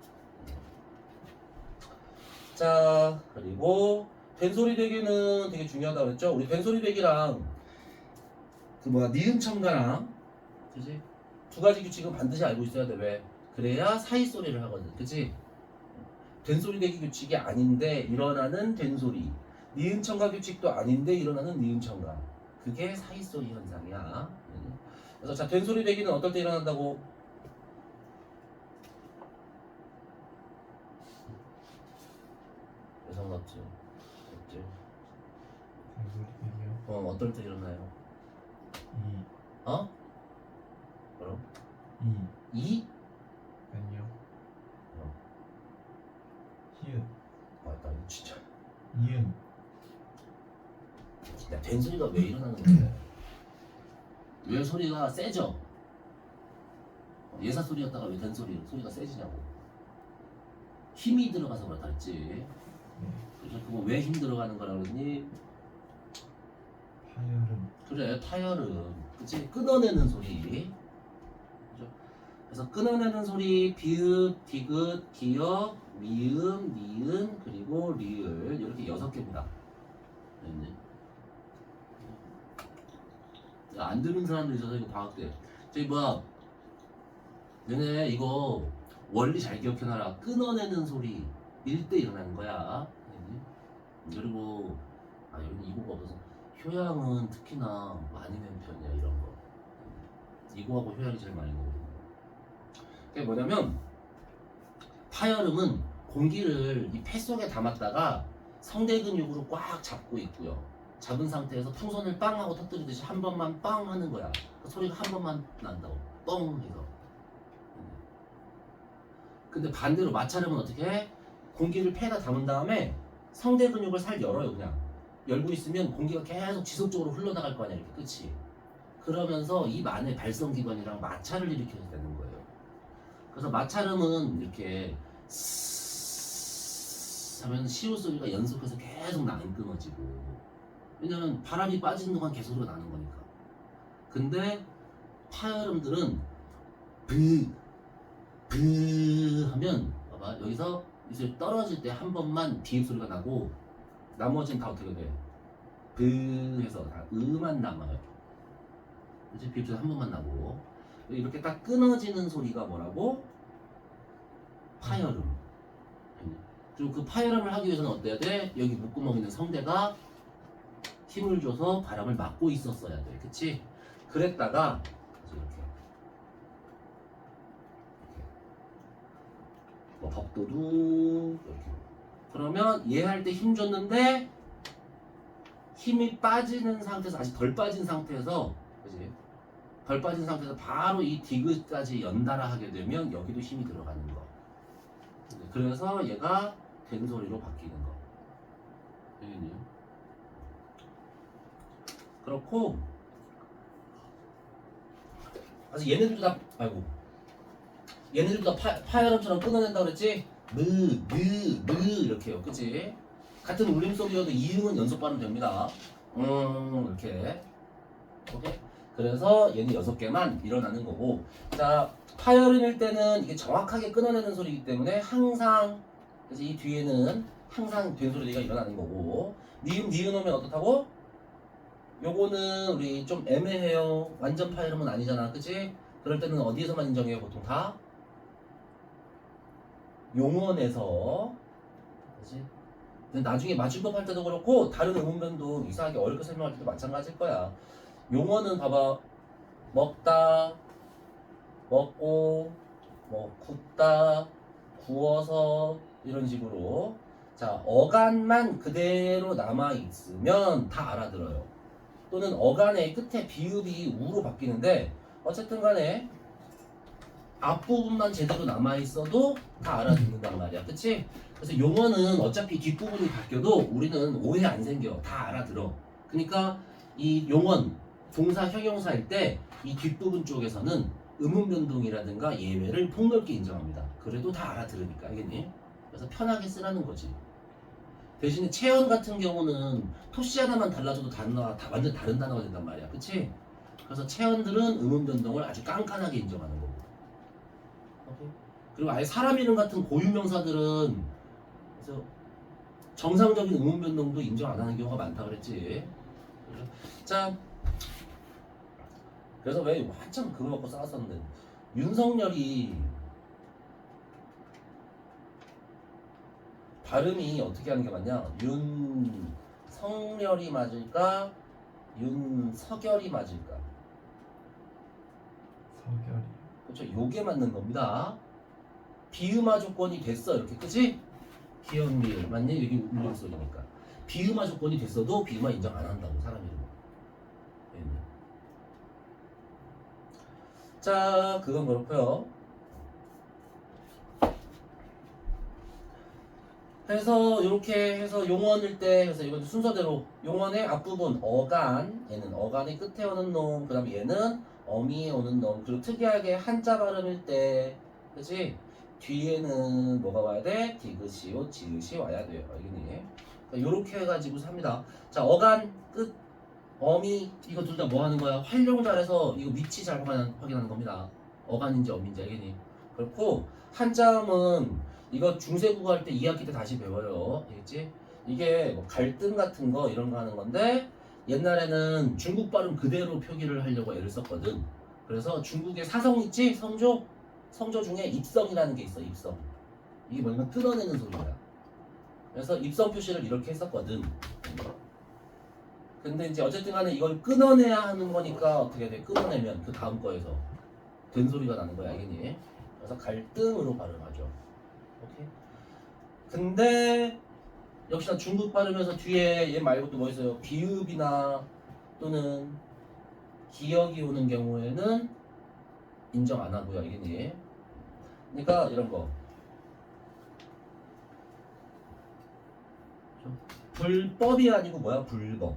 자, 그리고 된소리 대기는 되게 중요하다고 그랬죠? 우리 된소리 대기랑 그 니은 첨가랑 그치? 두 가지 규칙은 반드시 알고 있어야 돼. 왜? 그래야 사이 소리를 하거든. 그치? 된소리 대기 규칙이 아닌데 일어나는 된소리, 니은 첨가 규칙도 아닌데 일어나는 니은 첨가, 그게 사이 소리 현상이야. 그래서 자, 된소리 대기는 어떨 때 일어난다고? 여성 없지? 없지? 된소리대기요? 어떨 때 일어나요? 이. 어? 그럼? 이. 2? 아니요. 어. 히읗. 아, 나 이거 진짜. 이응. 야, 된소리가 왜 일어나는 거야? 왜 소리가 세져? 예사 소리였다가 왜 된소리 소리가 세지냐고. 힘이 들어가서 그렇다 했지. 그래서 그거 왜 힘 들어가는 거라 그러니? 파열음. 그래, 타열음. 그치? 끊어내는 소리. 그죠? 그래서 끊어내는 소리, 비읍, 디귿, 기역, 미음, 니은, 그리고 리을, 이렇게 6개입니다. 안 듣는 사람들 있어서 이거 방학 때 저기 얘네 이거 원리 잘 기억해놔라. 끊어내는 소리 일 때 일어나는 거야. 그리고 여기는 이고가 없어서 효양은 특히나 많이 낸 편이야. 이런 거 이고하고 효양이 제일 많이 나거든요. 그게 뭐냐면 파열음은 공기를 이 폐 속에 담았다가 성대 근육으로 꽉 잡고 있고요. 잡은 상태에서 풍선을 빵 하고 터뜨리듯이 한 번만 빵 하는 거야. 그 소리가 한 번만 난다고. 뻥 해서. 근데 반대로 마찰음은 어떻게 해? 공기를 폐에다 담은 다음에 성대 근육을 살 열어요. 그냥 열고 있으면 공기가 계속 지속적으로 흘러나갈 거 아니야. 이렇게 끝이. 그러면서 입 안에 발성기관이랑 마찰을 일으켜야 되는 거예요. 그래서 마찰음은 이렇게 스스스 하면 시우 소리가 연속해서 계속 안 끊어지고, 왜냐면 바람이 빠지는 동안 계속 소리가 나는 거니까. 근데 파열음들은 브 하면 봐봐, 여기서 이제 떨어질 때 한 번만 비읍 소리가 나고 나머지는 다 어떻게 돼? 브 해서 다 으만 남아요. 그치? 비읍 소리 한 번만 나고. 이렇게 딱 끊어지는 소리가 뭐라고? 파열음. 그리고 그 파열음을 하기 위해서는 어때야 돼? 여기 목구멍 있는 성대가 힘을 줘서 바람을 막고 있었어야 돼. 그치? 그랬다가 이렇게 뭐 벅도둑 이렇게. 그러면 얘 할 때 힘 줬는데 힘이 빠지는 상태에서, 아직 덜 빠진 상태에서, 그치? 덜 빠진 상태에서 바로 이 디귿까지 연달아 하게 되면 여기도 힘이 들어가는 거. 그래서 얘가 된 소리로 바뀌는 거. 알겠니? 그렇고, 아직 얘네들도 다, 아이고, 얘네들도 다 파열음처럼 끊어낸다고 그랬지? 이렇게요. 그치? 같은 울림소리여도 이응은 연속 발음 됩니다. 이렇게. 오케이? 그래서 얘는 6개만 일어나는 거고, 자, 파열음일 때는 이게 정확하게 끊어내는 소리이기 때문에 항상, 그래서 이 뒤에는 항상 된 소리가 일어나는 거고, 니은 오면 어떻다고? 요거는 우리 좀 애매해요. 완전 파열음은 아니잖아. 그치? 그럴 때는 어디에서만 인정해요? 보통 다? 용언에서. 그치? 근데 나중에 맞춤법 할 때도 그렇고 다른 음운변도 이상하게 어렵게 설명할 때도 마찬가지일 거야. 용어는 봐봐, 먹다, 먹고, 뭐 굽다, 구워서, 이런 식으로. 자, 어간만 그대로 남아 있으면 다 알아들어요. 또는 어간의 끝에 비읍이 우로 바뀌는데, 어쨌든 간에 앞부분만 제대로 남아 있어도 다 알아듣는단 말이야. 그치? 그래서 용어는 어차피 뒷부분이 바뀌어도 우리는 오해 안 생겨. 다 알아들어. 그러니까 이 용언 동사 형용사일 때 이 뒷부분 쪽에서는 음운 변동이라든가 예외를 폭넓게 인정합니다. 그래도 다 알아들으니까. 알겠니? 그래서 편하게 쓰라는 거지. 대신에 체언 같은 경우는 토시 하나만 달라져도 단어가 다 완전 다른 단어가 된단 말이야. 그치? 그래서 체언들은 음운 변동을 아주 깐깐하게 인정하는 거고. 오케이? 그리고 아예 사람 이름 같은 고유명사들은 그래서 정상적인 음운 변동도 인정 안 하는 경우가 많다 그랬지. 자, 그래서 왜 한참 그거 갖고 싸웠었는데, 윤석열이 발음이 어떻게 하는 게 맞냐? 윤석열이 맞을까? 윤석열이 맞을까? 서결이. 그렇죠. 요게 맞는 겁니다. 비음화 조건이 됐어. 이렇게. 그치? 기억 리을 맞니? 여기 울림 소리니까. 비음화 조건이 됐어도 비음화 인정 안 한다고, 사람 이름. 자, 그건 그렇고요. 그래서 이렇게 해서 용언일 때, 그래서 이건 순서대로 용언의 앞부분 어간, 얘는 어간의 끝에 오는 놈, 그 다음에 얘는 어미에 오는 놈, 그리고 특이하게 한자 발음일 때, 그치? 뒤에는 뭐가 와야 돼? 디귿이요, 지읒이 와야 돼요. 알겠니? 요렇게 해가지고 삽니다. 자, 어간 끝, 어미, 이거 둘 다 뭐 하는 거야? 활용 잘해서 이거 위치 잘 확인하는 겁니다. 어간인지 어미인지. 알겠니? 그렇고 한자음은 이거 중세국어 할 때 2학기 때 다시 배워요. 알겠지? 이게 뭐 갈등 같은 거 이런 거 하는 건데, 옛날에는 중국 발음 그대로 표기를 하려고 애를 썼거든. 그래서 중국의 사성 있지? 성조? 성조 중에 입성이라는 게 있어. 입성. 이게 뭐냐면 끊어내는 소리야. 그래서 입성 표시를 이렇게 했었거든. 근데 이제 어쨌든 간에 이걸 끊어내야 하는 거니까 어떻게 돼? 끊어내면 그 다음 거에서 된 소리가 나는 거야. 알겠니? 그래서 갈등으로 발음하죠. 오케이? 근데 역시나 중급 발음에서 뒤에 얘 말고 또 뭐 있어요? 비읍이나 또는 기역이 오는 경우에는 인정 안 하고요, 알겠니? 그러니까 이런 거. 불법이 아니고 뭐야? 불법.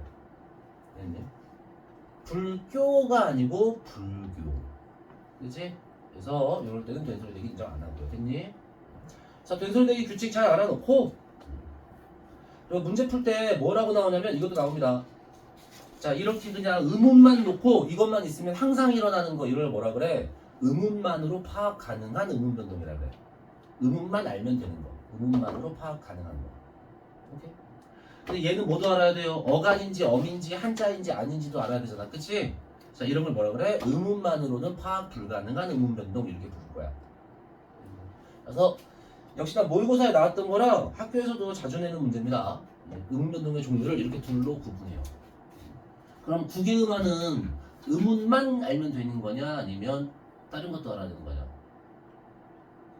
알겠니? 불교가 아니고 불교. 그치? 그래서 이럴 때는 된소리대기 인정 안 하고요. 됐니? 자, 된소리대기 규칙 잘 알아놓고 그리고 문제 풀 때 뭐라고 나오냐면 이것도 나옵니다. 자, 이렇게 그냥 의문만 놓고 이것만 있으면 항상 일어나는 거 이걸 뭐라 그래? 의문만으로 파악 가능한 의문 변동이라 그래. 의문만 알면 되는 거. 의문만으로 파악 가능한 거. 오케이? 근데 얘는 뭐도 알아야 돼요? 어간인지 어민지 한자인지 아닌지도 알아야 되잖아. 그치? 자, 이런 걸 뭐라 그래? 의문만으로는 파악 불가능한 의문 변동 이렇게 부를 거야. 그래서 역시나 모의고사에 나왔던 거랑 학교에서도 자주 내는 문제입니다. 의문 변동의 종류를 이렇게 둘로 구분해요. 그럼 국외음화는 의문만 알면 되는 거냐 아니면 다른 것도 알아야 되는 거냐?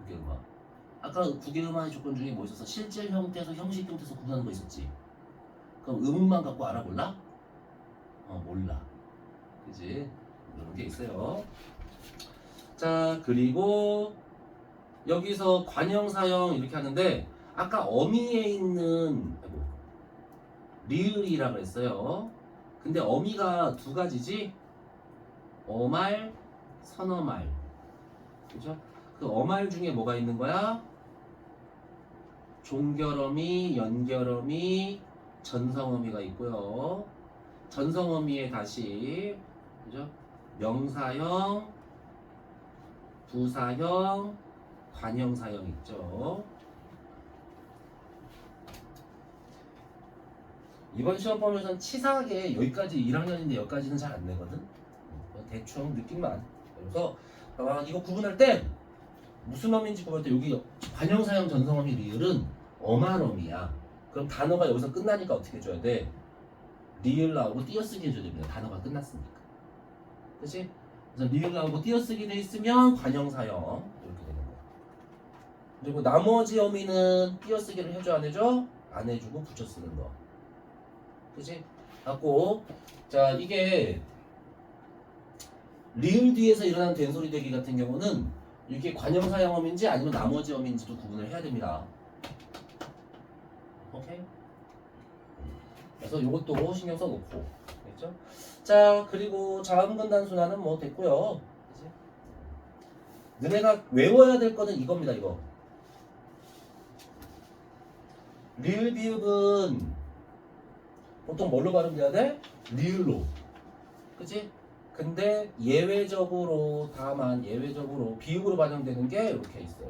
국외음화. 아까 국외음화의 조건 중에 뭐 있었어? 실질 형태에서 형식 형태에서 구분하는 거 있었지? 그럼 의문만 갖고 알아볼라? 몰라. 그지? 이런 게 있어요. 자, 그리고 여기서 관형사형 이렇게 하는데 아까 어미에 있는 리을이라고 했어요. 근데 어미가 두 가지지? 어말, 선어말. 그죠? 그 어말 중에 뭐가 있는 거야? 종결어미, 연결어미, 전성어미가 있고요. 전성어미에 다시 그죠? 명사형, 부사형, 관형사형 있죠. 이번 시험 보면서 치사하게 여기까지 1학년인데 여기까지는 잘 안 내거든. 대충 느낌만. 그래서 이거 구분할 때 무슨 어미인지 구분할 때 여기 관형사형 전성어미 리을은 어말어미야. 그럼 단어가 여기서 끝나니까 어떻게 해줘야 돼? 리을 나오고 띄어쓰기 해줘야 됩니다. 단어가 끝났으니까. 그치? 그래서 리을 나오고 띄어쓰기 돼 있으면 관형사형 이렇게 되는 거야. 그리고 나머지 어미는 띄어쓰기를 해줘 안 해줘? 안 해주고 붙여 쓰는 거. 그치? 갖고 자 이게 리을 뒤에서 일어난 된소리 대기 같은 경우는 이게 관형사형 어미인지 아니면 나머지 어미인지도 구분을 해야 됩니다. 오케이? 그래서 이것도 신경 써놓고 알겠죠? 자 그리고 자음근 단순화는 뭐 됐고요. 그치? 너네가 외워야 될 거는 이겁니다. 이거 리을 비읍은 보통 뭘로 발음돼야 돼? 리을로. 그치? 근데 예외적으로 다만 예외적으로 비읍으로 반영되는 게 이렇게 있어요.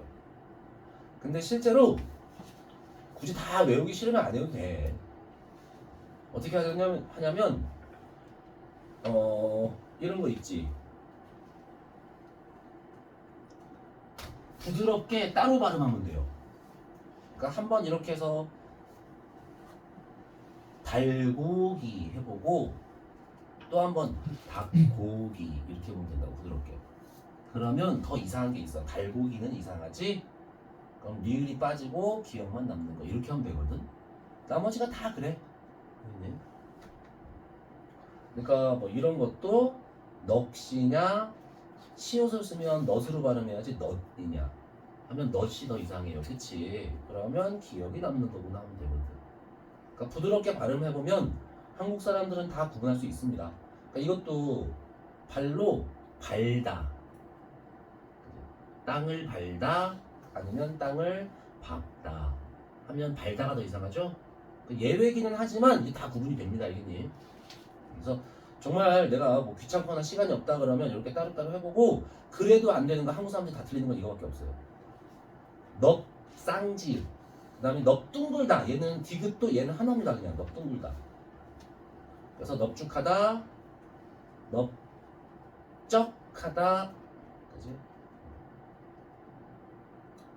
근데 실제로 굳이 다 외우기 싫으면 안 해도 돼. 어떻게 하냐면 이런 거 있지. 부드럽게 따로 발음하면 돼요. 그러니까 한번 이렇게 해서 달고기 해보고 또 한번 닭고기 이렇게 해보면 된다고. 부드럽게. 그러면 더 이상한 게 있어. 달고기는 이상하지? 그럼 리을이 빠지고 기억만 남는 거 이렇게 하면 되거든. 나머지가 다 그래. 그러니까 뭐 이런 것도 넋이냐 시옷을 쓰면 넛으로 발음해야지 넛이냐 하면 넛이 더 이상해요. 그치? 그러면 기억이 남는 거구나 하면 되거든. 그러니까 부드럽게 발음해보면 한국 사람들은 다 구분할 수 있습니다. 그러니까 이것도 발로 발다, 땅을 발다 아니면 땅을 박다 하면 발다가 더 이상하죠? 예외기는 하지만 이게 다 구분이 됩니다. 알겠니? 그래서 정말 내가 뭐 귀찮거나 시간이 없다 그러면 이렇게 따로따로 해보고 그래도 안 되는 거 한국 사람들이 다 틀리는 건 이거밖에 없어요. 넙 쌍지읒 그 다음에 넙둥글다 얘는 디귿도 얘는 하나입니다. 그냥 넙둥글다. 그래서 넙죽하다 넙쩍하다 그지?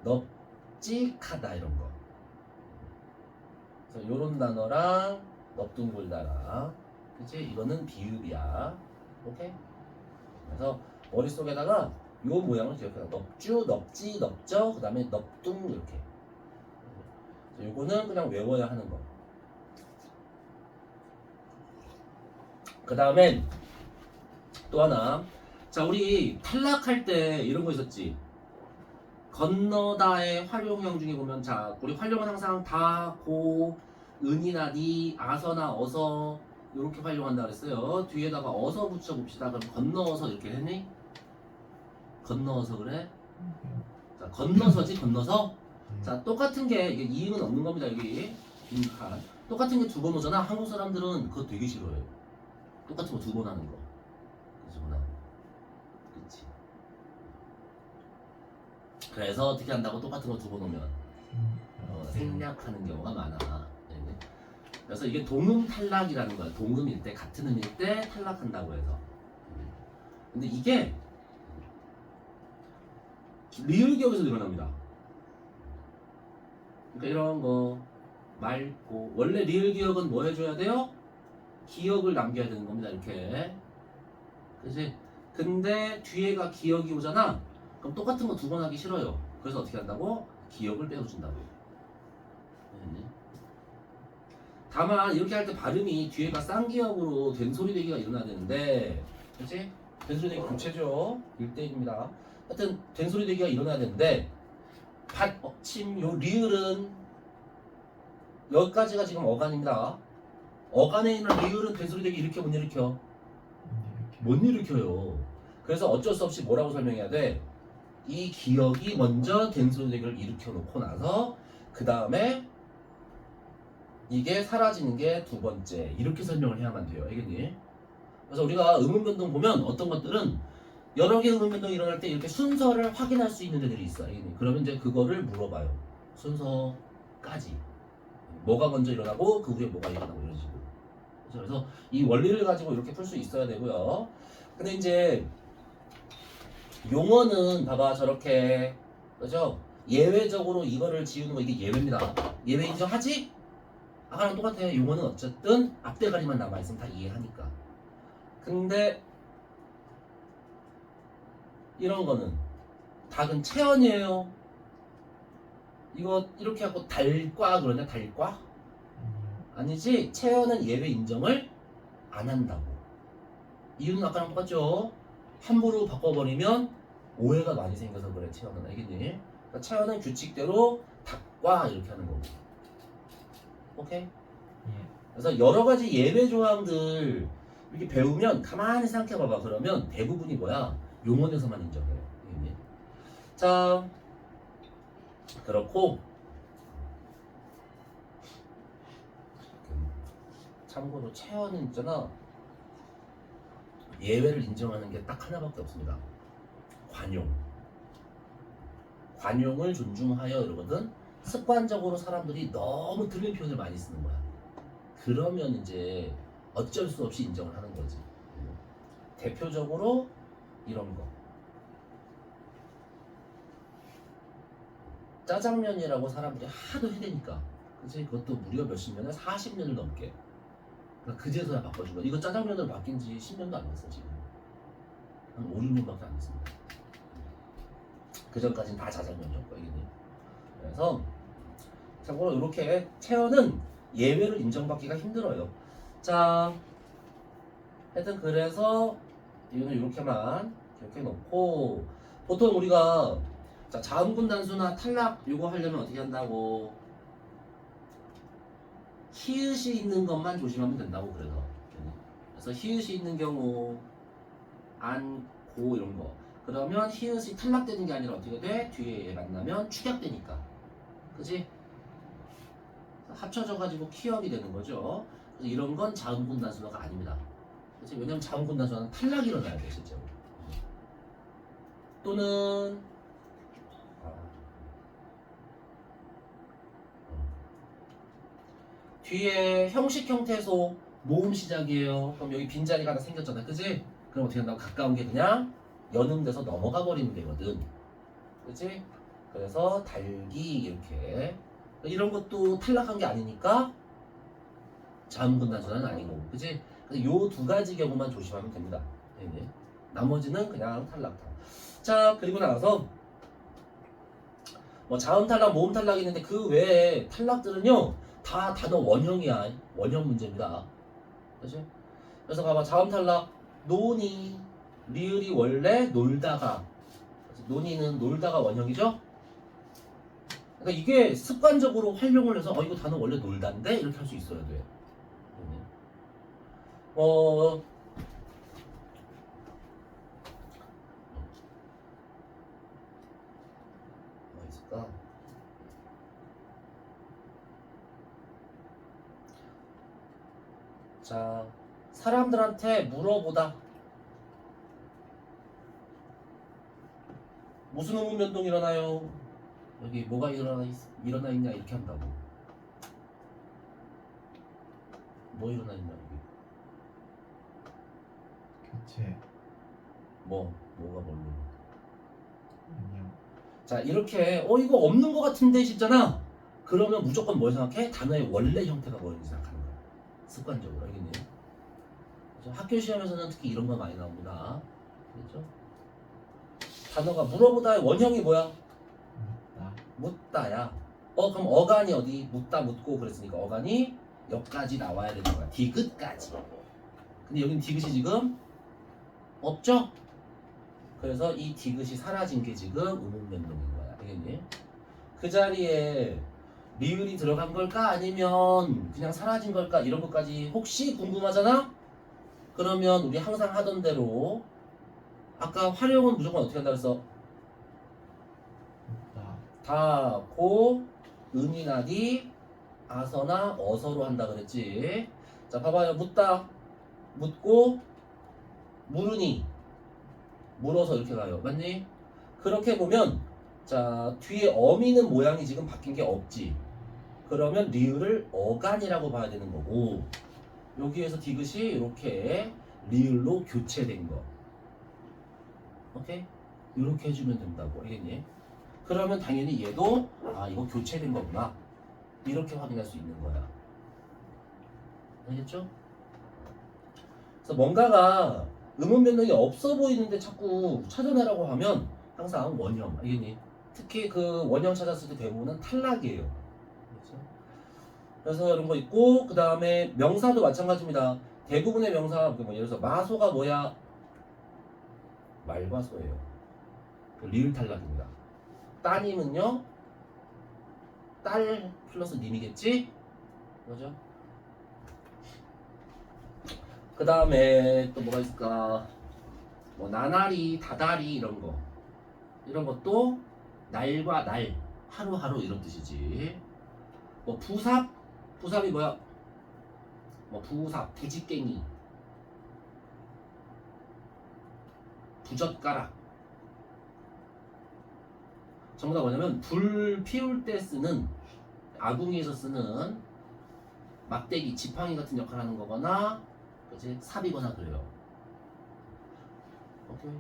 넙찍하다 이런 거. 그래서 요런 단어랑 넙둥글다랑 그치? 이거는 비읍이야. 오케이? 그래서 머릿속에다가 요 모양을 기억해라. 넙주, 넙지, 넙저, 그 다음에 넙둥 이렇게. 요거는 그냥 외워야 하는 거. 그 다음에 또 하나. 자, 우리 탈락할 때 이런 거 있었지. 건너다의 활용형 중에 보면, 자, 우리 활용은 항상 다, 고, 은이나 니, 아서나 어서 이렇게 활용한다 그랬어요. 뒤에다가 어서 붙여봅시다. 그럼 건너어서 이렇게 했니? 건너어서 그래? 자, 건너서지, 건너서. 자, 똑같은 게 이게 이응은 없는 겁니다. 여기 빈칸 똑같은 게 두 번 오잖아. 한국 사람들은 그거 되게 싫어해요. 똑같은 거 두 번 하는 거. 그렇구나. 그렇지. 그래서 어떻게 한다고 똑같은 거 두 번 오면 생략하는 경우가 많아. 네. 그래서 이게 동음 탈락이라는 거야. 동음일 때, 같은 음일 때 탈락한다고 해서. 근데 이게 리을 기억에서 일어납니다. 그러니까 이런 거 맑고, 원래 리을 기억은 뭐 해줘야 돼요? 기억을 남겨야 되는 겁니다. 이렇게. 그치? 근데 뒤에가 기억이 오잖아. 그럼 똑같은 거 두 번 하기 싫어요. 그래서 어떻게 한다고? 기억을 빼어준다고요. 네. 다만 이렇게 할 때 발음이 뒤에가 쌍기역으로 된소리 되기가 일어나야 되는데, 그치? 된소리 되기 교체죠. 1대1입니다. 하여튼 된소리 되기가 일어나야 되는데, 받침 요 리을은 여기까지가 지금 어간입니다. 어간에 있는 리을은 된소리 되기 일으켜 못 일으켜? 못 일으켜요. 그래서 어쩔 수 없이 뭐라고 설명해야 돼? 이 기억이 먼저 된소리 되기를 일으켜 놓고 나서 그 다음에 이게 사라지는 게 두 번째, 이렇게 설명을 해야만 돼요. 알겠니? 그래서 우리가 음운 변동 보면 어떤 것들은 여러 개의 음운 변동이 일어날 때 이렇게 순서를 확인할 수 있는 데들이 있어. 알겠니? 그러면 이제 그거를 물어봐요. 순서까지. 뭐가 먼저 일어나고 그 후에 뭐가 일어나고 이런 식으로. 그래서 이 원리를 가지고 이렇게 풀 수 있어야 되고요. 근데 이제 용어는 봐봐, 저렇게, 그죠? 예외적으로 이거를 지우는 거, 이게 예외입니다. 예외 인정하지? 아까랑 똑같아요. 용어는 어쨌든 앞대가리만 남아있으면 다 이해하니까. 근데 이런 거는 닭은 체언이에요. 이거 이렇게 하고 달과 그러냐? 달과? 아니지. 체언은 예외 인정을 안 한다고. 이유는 아까랑 똑같죠? 함부로 바꿔버리면 오해가 많이 생겨서 그래. 체언은. 알겠니? 그러니까 체언은 규칙대로 닭과 이렇게 하는 거고. 오케이? 그래서 여러 가지 예외 조항들 이렇게 배우면 가만히 생각해봐봐. 그러면 대부분이 뭐야? 용언에서만 인정해요. 알겠니? 자, 그렇고, 참고로 체언은 있잖아. 예외를 인정하는 게 딱 하나밖에 없습니다. 관용. 관용을 존중하여 이러거든. 습관적으로 사람들이 너무 틀린 표현을 많이 쓰는 거야. 그러면 이제 어쩔 수 없이 인정을 하는 거지. 대표적으로 이런 거. 짜장면이라고 사람들이 하도 해대니까. 그치? 그것도 무려 몇십 년에 40년을 넘게. 그러니까 그제서야 바꿔준 거야. 이거 짜장면으로 바뀐 지 10년도 안 됐어, 지금. 한 5, 6년밖에 안 됐습니다. 그 전까지는 다 짜장면이었고, 알겠니? 그래서 참고로 이렇게 체언은 예외를 인정받기가 힘들어요. 자, 하여튼 그래서 이거는 이렇게만 기억해 놓고, 보통 우리가 자, 자음군 단수나 탈락 요거 하려면 어떻게 한다고? 히읗이 있는 것만 조심하면 된다고. 그래서 히읗이 있는 경우 안, 고 이런 거, 그러면 히읗이 탈락되는 게 아니라 어떻게 돼? 뒤에 만나면 축약되니까. 그치? 합쳐져 가지고 키역이 되는 거죠. 그래서 이런 건 자음군 단수가 아닙니다. 그치? 왜냐면 자음군 단수는 탈락이 일어나야 돼, 실제로. 또는 뒤에 형식 형태소 모음 시작이에요. 그럼 여기 빈자리가 하나 생겼잖아. 그치? 그럼 어떻게 한다고? 가까운 게 그냥 연음돼서 넘어가 버리면 되거든. 그치? 그래서 달기 이렇게. 이런 것도 탈락한 게 아니니까 자음군 단수는 아닌 거고. 그치? 요 두 가지 경우만 조심하면 됩니다. 네. 나머지는 그냥 탈락. 자, 그리고 나서 뭐 자음 탈락, 모음 탈락이 있는데 그 외에 탈락들은요 다 단어 원형이야. 원형 문제입니다. 그렇지? 그래서 봐봐 자음 탈락 논이 리을이 원래 놀다가 논이는 놀다가 원형이죠? 그러니까 이게 습관적으로 활용을 해서 이거 단어 원래 놀다인데 이렇게 할 수 있어야 돼. 어 뭐가 있을까? 자, 사람들한테 물어보다. 무슨 의문 변동이 일어나요? 여기 뭐가 일어나 있냐 이렇게 한다고. 뭐 일어나 있냐 여기. 교체. 뭐가 뭘로. 원형. 자, 이렇게 이거 없는 거 같은데 싶잖아. 그러면 무조건 뭘 생각해? 단어의 원래 형태가 뭐인지 생각하는 거야. 습관적으로 알겠니? 그렇죠? 학교 시험에서는 특히 이런 거 많이 나옵니다. 그렇죠? 단어가 물어보다의 원형이 뭐야? 묻다. 묻다야. 그럼 어간이 어디? 묻다 묻고 그랬으니까 어간이 여기까지 나와야 되는 거야. 디귿까지. 근데 여긴 디귿이 지금 없죠? 그래서 이 디귿이 사라진 게 지금 의문 변동인 거야. 알겠니? 그 자리에 리을이 들어간 걸까? 아니면 그냥 사라진 걸까? 이런 것까지 혹시 궁금하잖아? 그러면 우리 항상 하던 대로 아까 활용은 무조건 어떻게 한다 그랬어? 묻다. 다, 고, 음이나디, 아서나 어서로 한다 그랬지. 자, 봐봐요. 묻다, 묻고, 물으니, 물어서 이렇게 가요. 맞니? 그렇게 보면, 자, 뒤에 어미는 모양이 지금 바뀐 게 없지. 그러면 리을을 어간이라고 봐야 되는 거고, 여기에서 디귿이 이렇게 리을로 교체된 거. 오케이? 이렇게 해주면 된다고. 알겠니? 그러면 당연히 얘도 이거 교체된 거구나 이렇게 확인할 수 있는 거야. 알겠죠? 그래서 뭔가가 의문 변동이 없어 보이는데 자꾸 찾아내라고 하면 항상 원형. 알겠니? 특히 그 원형 찾았을 때 대부분은 탈락이에요. 그렇죠? 그래서 이런 거 있고 그 다음에 명사도 마찬가지입니다. 대부분의 명사 뭐 예를 들어서 마소가 뭐야? 말과소예요. 그 리을 탈락입니다. 따님은요? 딸 플러스 님이겠지? 그죠? 그 다음에 또 뭐가 있을까? 뭐 나날이, 다달이 이런 거. 이런 것도 날과 날, 하루하루 이런 뜻이지. 뭐 부삽, 부삽이 뭐야? 뭐 부삽, 부지깽이, 부젓가락. 전부 다 뭐냐면 불 피울 때 쓰는 아궁이에서 쓰는 막대기, 지팡이 같은 역할을 하는 거거나 그치? 삽이거나 그래요. 오케이.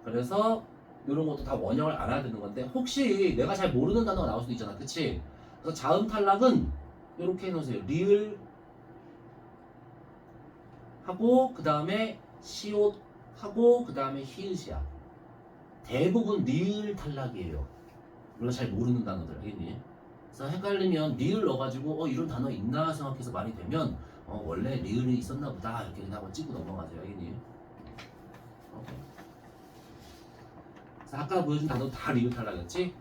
그래서 이런 것도 다 원형을 알아야 되는 건데 혹시 내가 잘 모르는 단어가 나올 수도 있잖아. 그치? 그래서 자음 탈락은 이렇게 해놓으세요. 리을 하고 그 다음에 시옷 하고 그 다음에 히읗이야. 대부분 리을 탈락이에요. 물론 잘 모르는 단어들 알겠니? 그래서 헷갈리면 리을 넣어가지고 이런 단어 있나 생각해서 말이 되면 원래 리을이 있었나 보다 이렇게 그냥 한번 찍고 넘어가세요. 알겠니? 오케이. 그래서 아까 보여준 단어 다 리을 탈락이었지?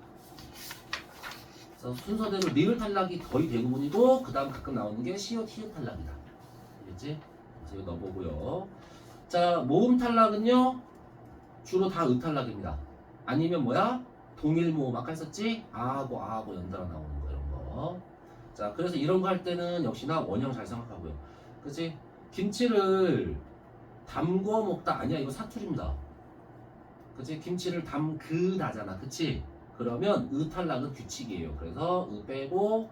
그래서 순서대로 리을 탈락이 거의 대부분이고 그 다음 가끔 나오는 게 시옷 히읗 탈락이다. 알겠지? 그래서 이거 넣어보고요. 자, 모음 탈락은요 주로 다 탈락입니다. 아니면 뭐야? 동일 모음 아까 했었지? 아하고 연달아 나오는 거 이런 거. 자, 그래서 이런 거 할 때는 역시나 원형 잘 생각하고요. 그치? 김치를 담궈 먹다 아니야 이거 사투리입니다. 그치? 김치를 담그다잖아. 그치? 그러면 탈락은 규칙이에요. 그래서 빼고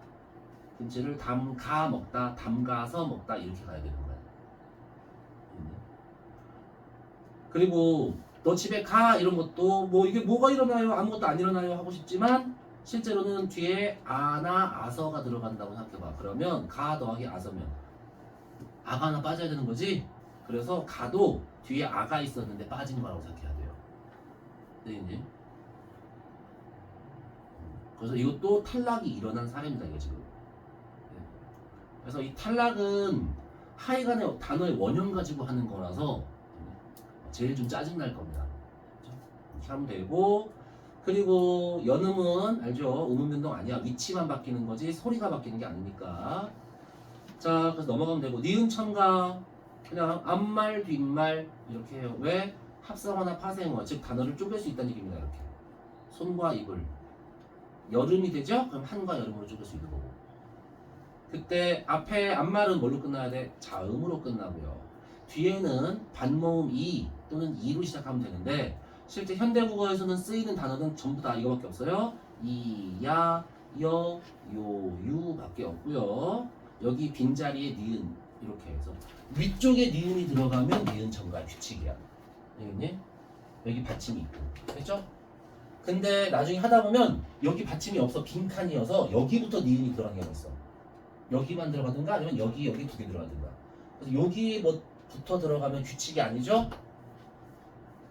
김치를 담가 먹다, 담가서 먹다 이렇게 가야 되는 거야. 그리고 너 집에 가 이런 것도 뭐 이게 뭐가 일어나요? 아무것도 안 일어나요 하고 싶지만 실제로는 뒤에 아나 아서가 들어간다고 생각해봐. 그러면 가 더하기 아서면 아가 하나 빠져야 되는 거지. 그래서 가도 뒤에 아가 있었는데 빠진 거라고 생각해야 돼요. 네, 이제 그래서 이것도 탈락이 일어난 사례입니다. 이거 지금. 네. 그래서 이 탈락은 하여간의 단어의 원형 가지고 하는 거라서 제일 좀 짜증날 겁니다. 그렇죠? 이렇게 하면 되고, 그리고 연음은 알죠? 음운 변동 아니야. 위치만 바뀌는 거지 소리가 바뀌는 게 아니니까. 자, 그래서 넘어가면 되고, 니은 첨가 그냥 앞말 뒷말 이렇게 해요. 왜? 합성어나 파생어, 즉 단어를 쪼갤 수 있다는 얘기입니다. 이렇게 손과 입을 여름이 되죠? 그럼 한과 여름으로 쪼갤 수 있는 거고. 그때 앞에 앞말은 뭘로 끝나야 돼? 자음으로 끝나고요. 뒤에는 반모음 이 또는 이로 시작하면 되는데 실제 현대국어에서는 쓰이는 단어는 전부 다 이거밖에 없어요. 이, 야, 여, 요, 유밖에 없고요. 여기 빈자리에 니은 이렇게 해서 위쪽에 니은이 들어가면 니은 첨가 규칙이야. 알겠니? 여기 받침이 있고, 됐죠? 근데 나중에 하다 보면 여기 받침이 없어 빈칸이어서 여기부터 니은이 들어가는 경우가 있어. 여기만 들어가든가 아니면 여기 두 개 들어가든가. 그래서 여기 뭐 붙어 들어가면 규칙이 아니죠?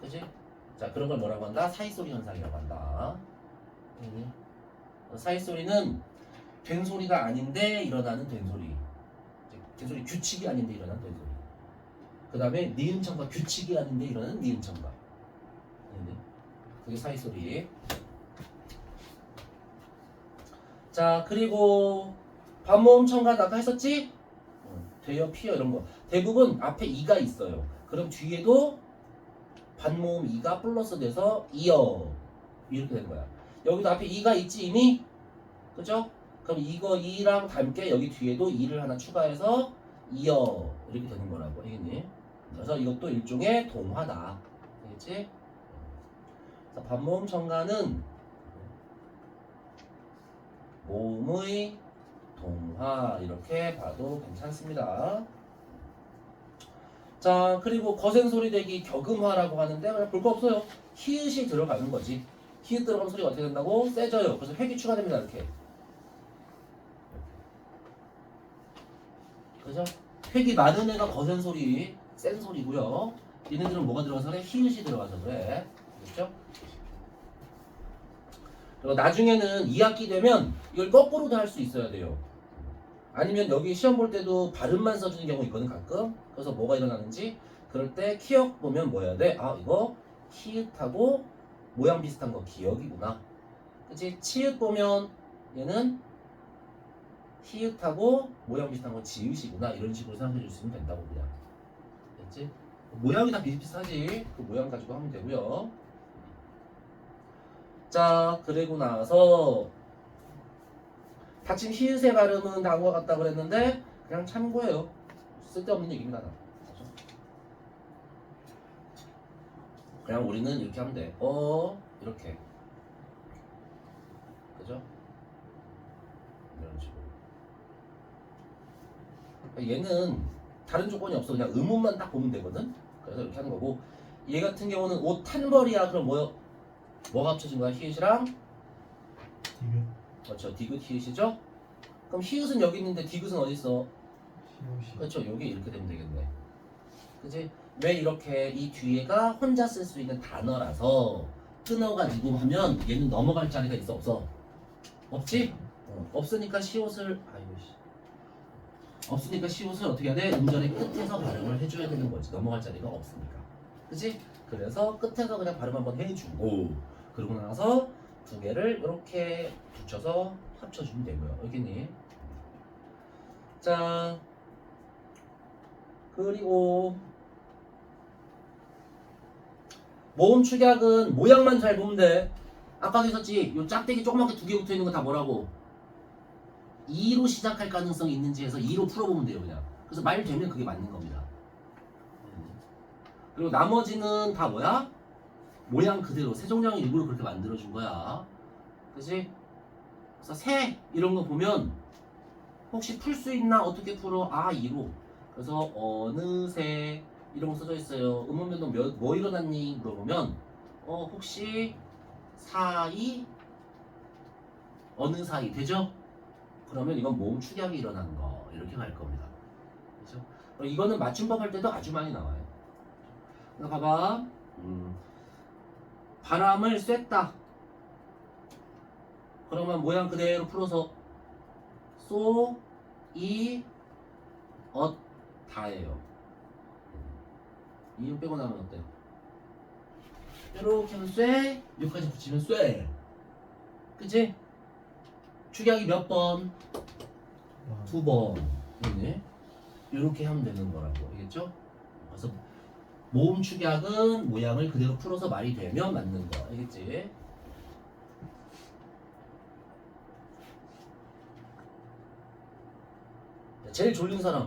그지? 자, 그런 걸 뭐라고 한다? 사이소리 현상이라고 한다. 사이소리는 된 소리가 아닌데 일어나는 된 소리. 된 소리 규칙이 아닌데 일어나는 된 소리. 그 다음에 니은청과 규칙이 아닌데 일어나는 니은청과. 그게 사이소리. 자, 그리고 반모음 첨가 아까 했었지? 되어, 피어 이런 거 대부분 앞에 이가 있어요. 그럼 뒤에도 반모음 이가 플러스 돼서 이어 이렇게 되는 거야. 여기도 앞에 이가 있지 이미? 그죠? 그럼 이거 이랑 닮게 여기 뒤에도 이를 하나 추가해서 이어 이렇게 되는 거라고. 알겠니? 그래서 이것도 일종의 동화다. 알겠지? 반모음 첨가는 모음의 동화 이렇게 봐도 괜찮습니다. 자, 그리고 거센 소리 내기 격음화라고 하는데 그냥 볼 거 없어요. 히읗이 들어가는 거지. 히읗 들어가면 소리가 어떻게 된다고? 세져요. 그래서 획이 추가됩니다. 이렇게. 그죠? 획이 많은 애가 거센 소리, 센 소리고요. 얘네들은 뭐가 들어가서 그래? 히읗이 들어가서 그래. 그렇죠? 그리고 나중에는 2학기 되면 이걸 거꾸로도 할 수 있어야 돼요. 아니면 여기 시험 볼 때도 발음만 써주는 경우 있거든 가끔. 그래서 뭐가 일어나는지 그럴 때 키역 보면 뭐 해야 돼? 아, 이거 히읗하고 모양 비슷한 거 기역이구나. 그치? 치읓 보면 얘는 히읗하고 모양 비슷한 거 지읒이구나. 이런 식으로 생각해 주시면 된다고 그냥. 됐지? 모양이 다 비슷비슷하지. 그 모양 가지고 하면 되고요. 자, 그리고 나서 받침 히읗의 발음은 다음과 같다 그랬는데 그냥 참고해요. 쓸데없는 얘기입니다. 그냥 우리는 이렇게 하면 돼. 이렇게. 그죠? 이런 식으로. 얘는 다른 조건이 없어. 그냥 의문만 딱 보면 되거든. 그래서 이렇게 하는 거고. 얘 같은 경우는 옷 탄벌이야. 그럼 뭐가 합쳐진 거야? 히읗이랑? 디귿. 그렇죠. 디귿 히읗이죠? 그럼 히읗은 여기 있는데 디귿은 어디 있어? 시옷이. 그렇죠. 여기 이렇게 되면 되겠네. 그지? 왜 이렇게 이 뒤에가 혼자 쓸 수 있는 단어라서 끊어가지고 하면 얘는 넘어갈 자리가 있어 없어? 없지? 없으니까 시옷을 없으니까 시옷을 어떻게 해야 돼? 음절의 끝에서 발음을 해줘야 되는 거지. 넘어갈 자리가 없으니까. 그지? 그래서 끝에서 그냥 발음 한번 해주고 그러고 나서 두 개를 이렇게 붙여서 합쳐주면 되고요. 여기니. 자, 그리고 모음 축약은 모양만 잘 보면 돼. 아까도 했었지. 요 짝대기 조그맣게 두 개 붙어 있는 거 다 뭐라고? 2로 시작할 가능성이 있는지 해서 2로 풀어보면 돼요. 그냥. 그래서 말 되면 그게 맞는 겁니다. 그리고 나머지는 다 뭐야? 모양 그대로. 세종량이 일부러 그렇게 만들어준 거야. 그치? 그래서 새 이런 거 보면 혹시 풀 수 있나? 어떻게 풀어? 2로. 그래서 어느새 이런 거 써져 있어요. 음운 변동 뭐 일어났니? 물어보면 혹시 사이 어느 사이 되죠? 그러면 이건 모음 축약이 일어나는 거 이렇게 갈 겁니다. 그렇죠? 이거는 맞춤법 할 때도 아주 많이 나와요. 그러니까 봐봐. 바람을 쐈다. 그러면 모양 그대로 풀어서 소, 이, 다예요. 이음 빼고 나면 어때? 이렇게 하면 쇠, 여기까지 붙이면 쇠. 그치? 축약이 몇 번? 와. 2번. 그렇네. 이렇게 하면 되는 거라고. 알겠죠? 그래서 모음 축약은 모양을 그대로 풀어서 말이 되면 맞는 거. 알겠지? 제일 졸린 사람.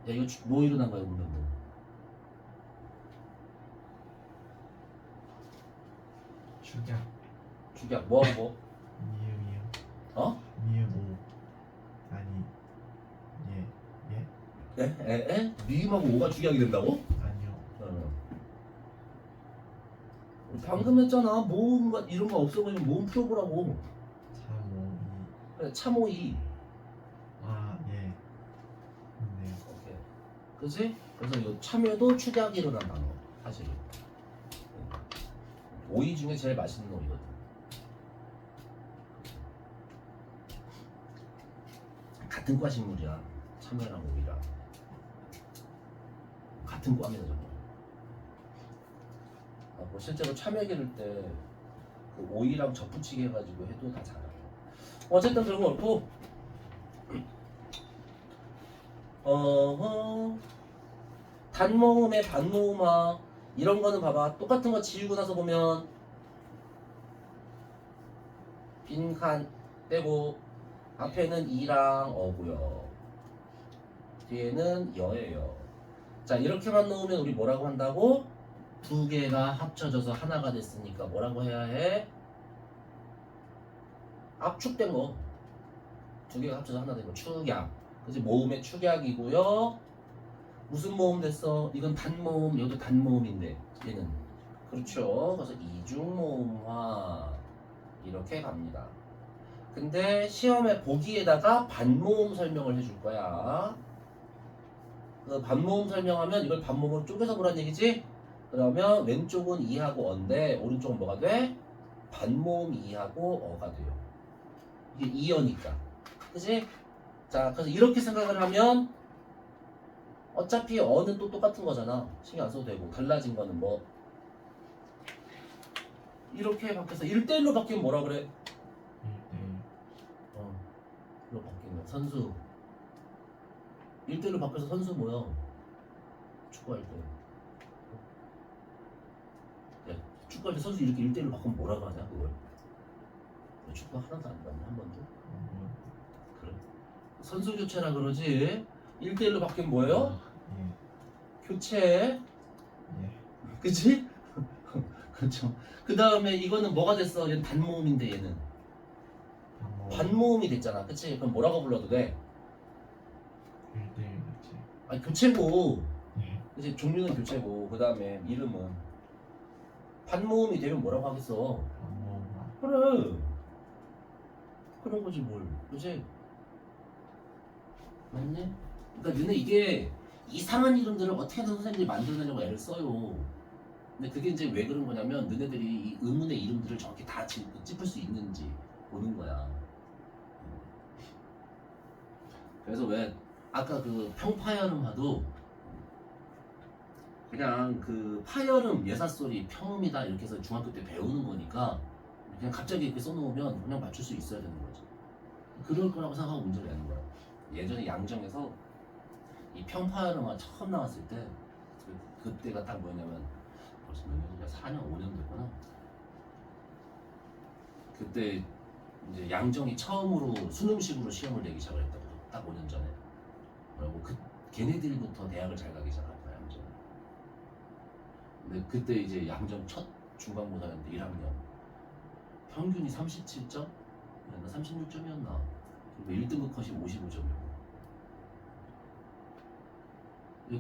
야, 이거 뭐 일어난 거야, 보면 뭐. 축약. 축약 뭐하고 뭐? 미음이요. 어? 미음 오. 아니. 예. 에? 미음하고 오가 축약이 된다고? 아니요. 우리 방금 했잖아. 모음 이런 거 없어 보이면 모음 풀어보라고. 사모 그래, 참오이. 아 예. 네. 오케이. 그지? 그래서 이 참외도 축약이 일어난 단어. 사실은. 오이 중에 제일 맛있는 오이거든. 같은 과 식물이야. 참외랑 오이랑. 같은 과입니다, 저거. 뭐 실제로 참외 기를 때 그 오이랑 접붙이기 해가지고 해도 다 잘해요. 어쨌든 그런 거 없고, 단모음에 반모음화 이런 거는 봐봐. 똑같은 거 지우고 나서 보면 빈칸 떼고 앞에는 이랑 어고요. 뒤에는 여예요. 자, 이렇게만 넣으면 우리 뭐라고 한다고? 두 개가 합쳐져서 하나가 됐으니까 뭐라고 해야 해? 압축된 거. 두 개가 합쳐서 하나 된 거. 축약. 그치? 모음의 축약이고요. 무슨 모음 됐어? 이건 단모음, 여기도 단모음인데 얘는 그렇죠. 그래서 이중모음화 이렇게 갑니다. 근데 시험에 보기에다가 반모음 설명을 해줄 거야. 그 반모음 설명하면 이걸 반모음으로 쪼개서 보란 얘기지? 그러면 왼쪽은 이하고 어인데 오른쪽은 뭐가 돼? 반모음 이하고 어가 돼요. 이게 이어니까. 그치? 자, 그래서 이렇게 생각을 하면 어차피 어는 또 똑같은 거잖아. 신경 안 써도 되고. 달라진 거는 뭐 이렇게 바뀌어서 1대1로 바뀌면 뭐라 그래? 1대1. 로 바뀌면 선수 1대1로 바뀌어서 선수 뭐야? 축구할 때. 야, 축구할 때 선수 이렇게 1대1로 바꾸면 뭐라고 하냐 그걸? 야, 축구 하나도 안 봤네 한 번도? 그래? 선수 교체라 그러지? 1대1로 바뀌면 뭐예요? 예. 교체. 예. 그치? 그렇죠. 그 다음에 이거는 뭐가 됐어? 얘는 단모음인데 얘는 반모음이 됐잖아. 그치? 그럼 뭐라고 불러도 돼? 1대1 같이. 아니 교체고. 예. 그치? 종류는 교체고 그 다음에 이름은 반모음이 되면 뭐라고 하겠어? 반모음화. 그래. 그런 거지 뭘. 그치? 맞네? 그러니까 너네 이게 이상한 이름들을 어떻게든 선생님들이 만들어내려고 애를 써요. 근데 그게 이제 왜 그런 거냐면 너네들이 이 의문의 이름들을 정확히 다 짚을 수 있는지 보는 거야. 그래서 왜 아까 그 평파열음화도 그냥 그 파열음 예사소리 평음이다 이렇게 해서 중학교 때 배우는 거니까 그냥 갑자기 이렇게 써놓으면 그냥 맞출 수 있어야 되는 거지. 그럴 거라고 생각하고 문제를 내는 거야. 예전에 양정에서 이 평파열음화 처음 나왔을 때 그때가 딱 뭐냐면 벌써 몇 년이야? 4년 5년 됐구나. 그때 이제 양정이 처음으로 수능식으로 시험을 내기 시작을 했다고. 딱 5년 전에. 그리고 걔네들부터 대학을 잘 가기 시작한 거야 양정. 근데 그때 이제 양정 첫 중간고사였는데 1학년 평균이 37점? 36점이었나? 그리고 1등급 컷이 55점이고.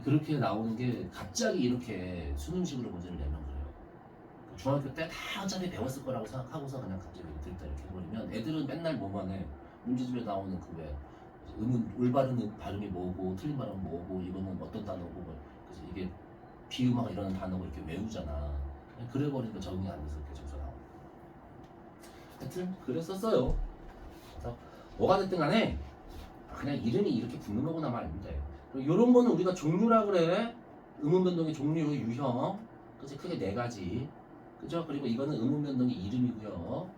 그렇게 나오는 게 갑자기 이렇게 수능식으로 문제를 내면 그래요. 중학교 때 다 어차피 배웠을 거라고 생각하고서 그냥 갑자기 들다 이렇게 해버리면 애들은 맨날 뭐만 해. 문제집에 나오는 그 왜 음은 올바른 발음이 뭐고 틀린 발음은 뭐고 이거는 어떤 단어고 뭐 그래서 이게 비음화가 일어나는 단어고 이렇게 외우잖아. 그래 버리니까 적응이 안 돼서 이렇게 점수가 나오고. 하여튼 그랬었어요. 그래서 뭐가 됐든 간에 그냥 이름이 이렇게 붙는 거구나 말면 돼. 이런 거는 우리가 종류라 그래. 음운 변동의 종류, 유형. 그치? 크게 네 가지. 그죠? 그리고 이거는 음운 변동의 이름이고요.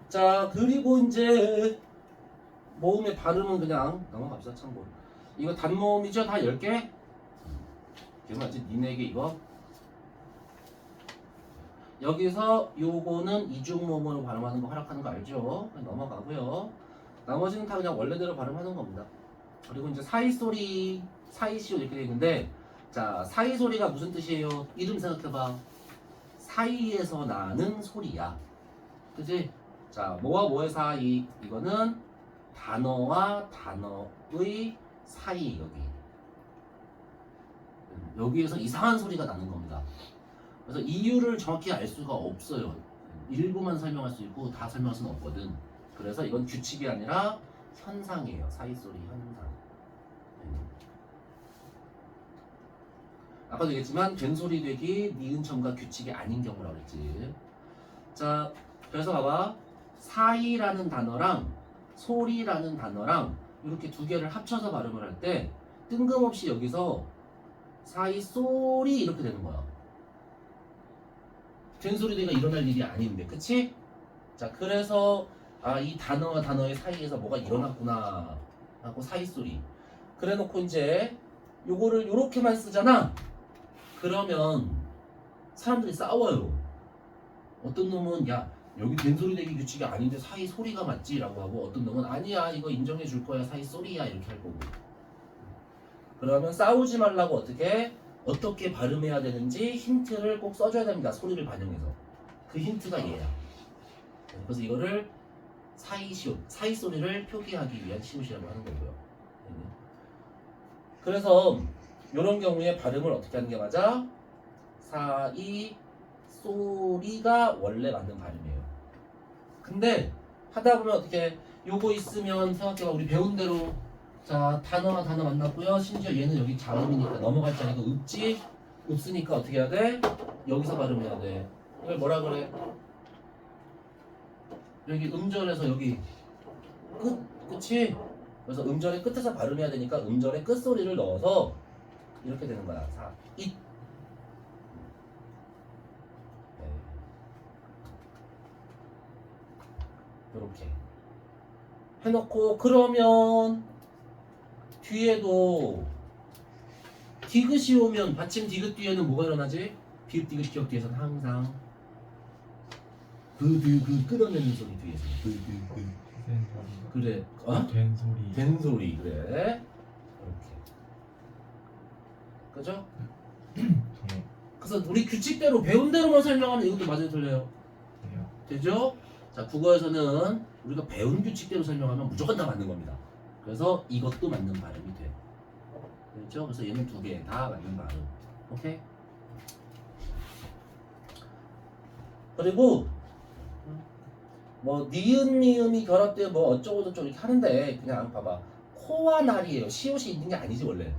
자, 그리고 이제 모음의 발음은 그냥 넘어갑시다. 참고로. 이거 단모음이죠? 다 10개? 기억나지? 니네게 이거. 여기서 요거는 이중모음으로 발음하는 거 허락하는 거 알죠? 넘어가고요. 나머지는 다 그냥 원래대로 발음하는 겁니다. 그리고 이제 사이소리, 사이시오 이렇게 돼 있는데, 자, 사이소리가 무슨 뜻이에요? 이름 생각해봐. 사이에서 나는 소리야. 그치? 자, 뭐와 뭐의 사이? 이거는 단어와 단어의 사이, 여기에서 이상한 소리가 나는 겁니다. 그래서 이유를 정확히 알 수가 없어요. 일부만 설명할 수 있고 다 설명할 수는 없거든. 그래서 이건 규칙이 아니라 현상이에요. 사이소리 현상. 아까도 얘기했지만 된소리 되기 니은첨가 규칙이 아닌 경우라고 그랬지. 자, 그래서 봐봐. 사이라는 단어랑 소리라는 단어랑 이렇게 두 개를 합쳐서 발음을 할 때 뜬금없이 여기서 사이 소리 이렇게 되는 거야. 된소리 되기가 일어날 일이 아닌데, 그치? 자, 그래서 이 단어와 단어의 사이에서 뭐가 일어났구나 하고 사이 소리. 그래 놓고 이제 요거를 요렇게만 쓰잖아. 그러면 사람들이 싸워요. 어떤 놈은 야 여기 된소리 되기 규칙이 아닌데 사이 소리가 맞지? 라고 하고 어떤 놈은 아니야 이거 인정해 줄 거야 사이 소리야 이렇게 할 거고. 그러면 싸우지 말라고 어떻게 발음해야 되는지 힌트를 꼭 써줘야 됩니다. 소리를 반영해서. 그 힌트가 얘야. 그래서 이거를 사이시옷, 사이 소리를 표기하기 위한 시옷이라고 하는 거고요. 그래서 이런 경우에 발음을 어떻게 하는 게 맞아? 사이 소리가 원래 맞는 발음이에요. 근데 하다 보면 어떻게 요거 있으면 생각해봐. 우리 배운 대로 자 단어와 단어 만났고요. 심지어 얘는 여기 자음이니까 넘어갈 자리가 없지. 없으니까 어떻게 해야 돼? 여기서 발음해야 돼. 이걸 뭐라 그래? 여기 음절에서 여기 그치? 그래서 음절의 끝에서 발음해야 되니까 음절의 끝소리를 넣어서 이렇게 되는 거야. 잇. 이렇게 해놓고 그러면 뒤에도 디귿이 오면 받침 디귿 뒤에는 뭐가 일어나지? 비읍 디귿 기역 뒤에서는 항상 그 끊어내는 소리 뒤에서 그래 된 소리. 된 소리 그래 이렇게 그죠? 네. 그래서 우리 규칙대로 배운 대로만 설명하면 이것도 맞아요 틀려요? 돼요. 되죠? 자 국어에서는 우리가 배운 규칙대로 설명하면 무조건 다 맞는 겁니다. 그래서 이것도 맞는 발음이 돼. 그렇죠? 그래서 얘는 두 개 다 맞는 발음. 오케이? 그리고 뭐 니은 미음이 결합되어 뭐 어쩌고 저쩌고 이렇게 하는데 그냥 봐봐. 코와 날이에요. 시옷이 있는 게 아니지 원래.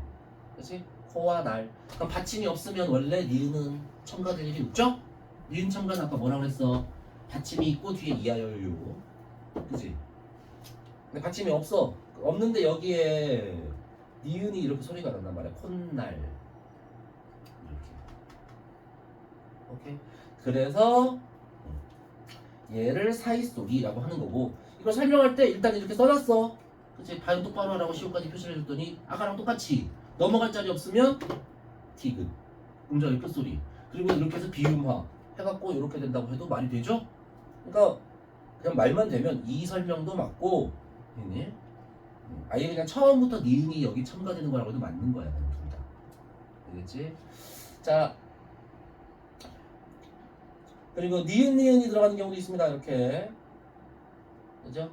그렇지? 코와 날. 그럼 받침이 없으면 원래 니은은 첨가될 일이 없죠? 니은 첨가는 아까 뭐라고 그랬어? 받침이 있고 뒤에 이하여유. 그치? 근데 받침이 없어. 없는데 여기에 니은이 이렇게 소리가 난단 말이야. 콧날. 이렇게. 오케이? 그래서 얘를 사이소리라고 하는 거고 이걸 설명할 때 일단 이렇게 써놨어. 그치? 발음 똑바로 하라고 시옷까지 표시를 해줬더니 아까랑 똑같이 넘어갈 자리 없으면 디귿. 음절의 끝소리. 그리고 이렇게 해서 비음화 해갖고 이렇게 된다고 해도 말이 되죠? 그러니까 그냥 말만 되면 이 설명도 맞고 아예 그냥 처음부터 니은이 여기 첨가되는 거라고 해도 맞는 거야. 둘 다. 알겠지? 자 그리고 니은이 들어가는 경우도 있습니다. 이렇게 그죠?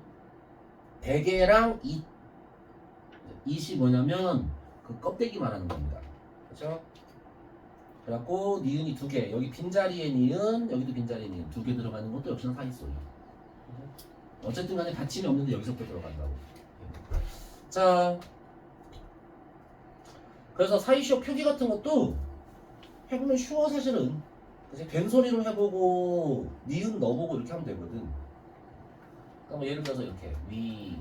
대개랑 잇이 뭐냐면 그 껍데기 말하는 겁니다. 그죠? 그래갖고 니은이 두 개, 여기 빈자리에 니은, 여기도 빈자리에 니은 두 개 들어가는 것도 역시나 사이소리. 어쨌든 간에 받침이 없는데 여기서부터 들어간다고. 자, 그래서 사이시오 표기 같은 것도 해보면 쉬워 사실은. 그래서 된소리로 해보고 니은 넣어보고 이렇게 하면 되거든. 그러니까 뭐 예를 들어서 이렇게 위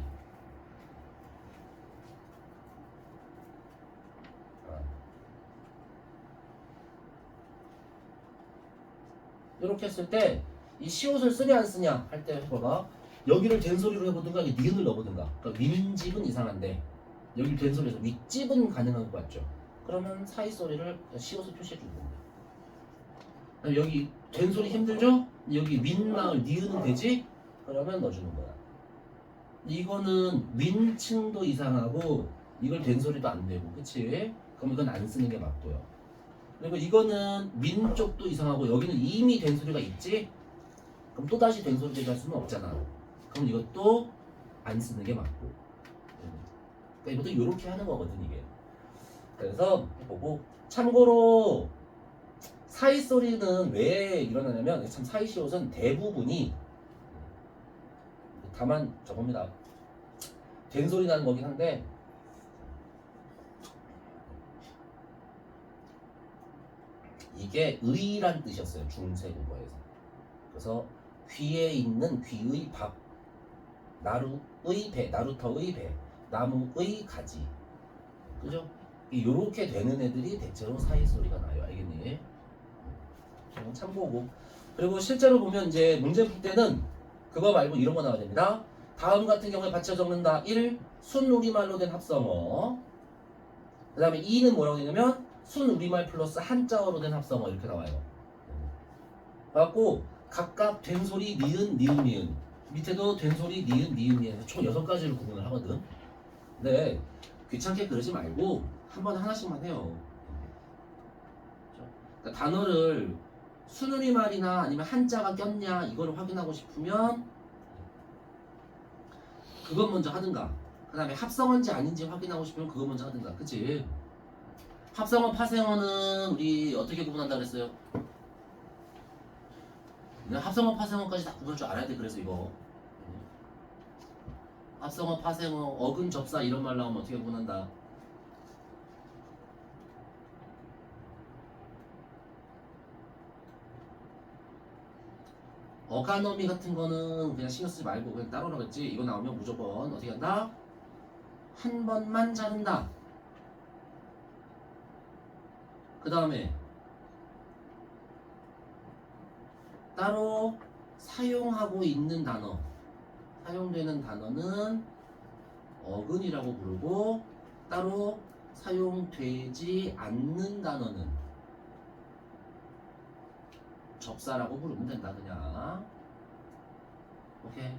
이렇게 했을 때 이 시옷을 쓰냐 안 쓰냐 할 때 해봐봐. 여기를 된소리로 해보든가 여기 니은을 넣어보든가. 그러니까 윗집은 이상한데 여기 된소리에서 윗집은 가능한 것 같죠. 그러면 사이 소리를 시옷을 표시해 주는 겁니다. 여기 된소리 힘들죠? 여기 윗마을 니은은 되지? 그러면 넣어주는 거야. 이거는 윈층도 이상하고 이걸 된소리도 안 되고, 그치? 그럼 이건 안 쓰는 게 맞고요. 그리고 이거는 윈 쪽도 이상하고 여기는 이미 된소리가 있지? 그럼 또 다시 된소리 할 수는 없잖아. 그럼 이것도 안 쓰는 게 맞고. 그러니까 이것도 이렇게 하는 거거든 이게. 그래서 보고 참고로 사이 소리는 왜 일어나냐면 참 사이 시옷은 대부분이 다만 저겁니다. 된소리 나는 거긴 한데 이게 의란 뜻이었어요. 중세 국어에서. 그래서 귀에 있는 귀의 밥, 나루의 배, 나루터의 배, 나무의 가지, 그죠? 이렇게 되는 애들이 대체로 사이 소리가 나요. 알겠니? 참고고. 그리고 실제로 보면 이제 문제 풀 때는 그거 말고 이런 거 나와야 됩니다. 다음 같은 경우에 받쳐 적는다. 1. 순우리말로 된 합성어. 그 다음에 2는 뭐라고 되냐면 순우리말 플러스 한자어로 된 합성어 이렇게 나와요. 그래갖고 각각 된소리 니은 니은 니은 밑에도 된소리 니은 니은 니은 총 6가지를 구분을 하거든. 근데 귀찮게 그러지 말고 한 번에 하나씩만 해요. 그러니까 단어를 순우리말이나 아니면 한자가 꼈냐 이걸 확인하고 싶으면 그건 먼저 하든가, 그 다음에 합성어인지 아닌지 확인하고 싶으면 그거 먼저 하든가. 그치? 합성어 파생어는 우리 어떻게 구분한다 그랬어요? 그냥 합성어 파생어까지 다 구분할 줄 알아야 돼. 그래서 이거 합성어 파생어 어근 접사 이런 말 나오면 어떻게 구분한다? 어가너미 같은 거는 그냥 신경 쓰지 말고 그냥 따로 나겠지. 이거 나오면 무조건 어떻게 한다? 한 번만 자른다. 그 다음에 따로 사용하고 있는 단어, 사용되는 단어는 어근이라고 부르고 따로 사용되지 않는 단어는 접사라고 부르면 된다. 그냥. 오케이.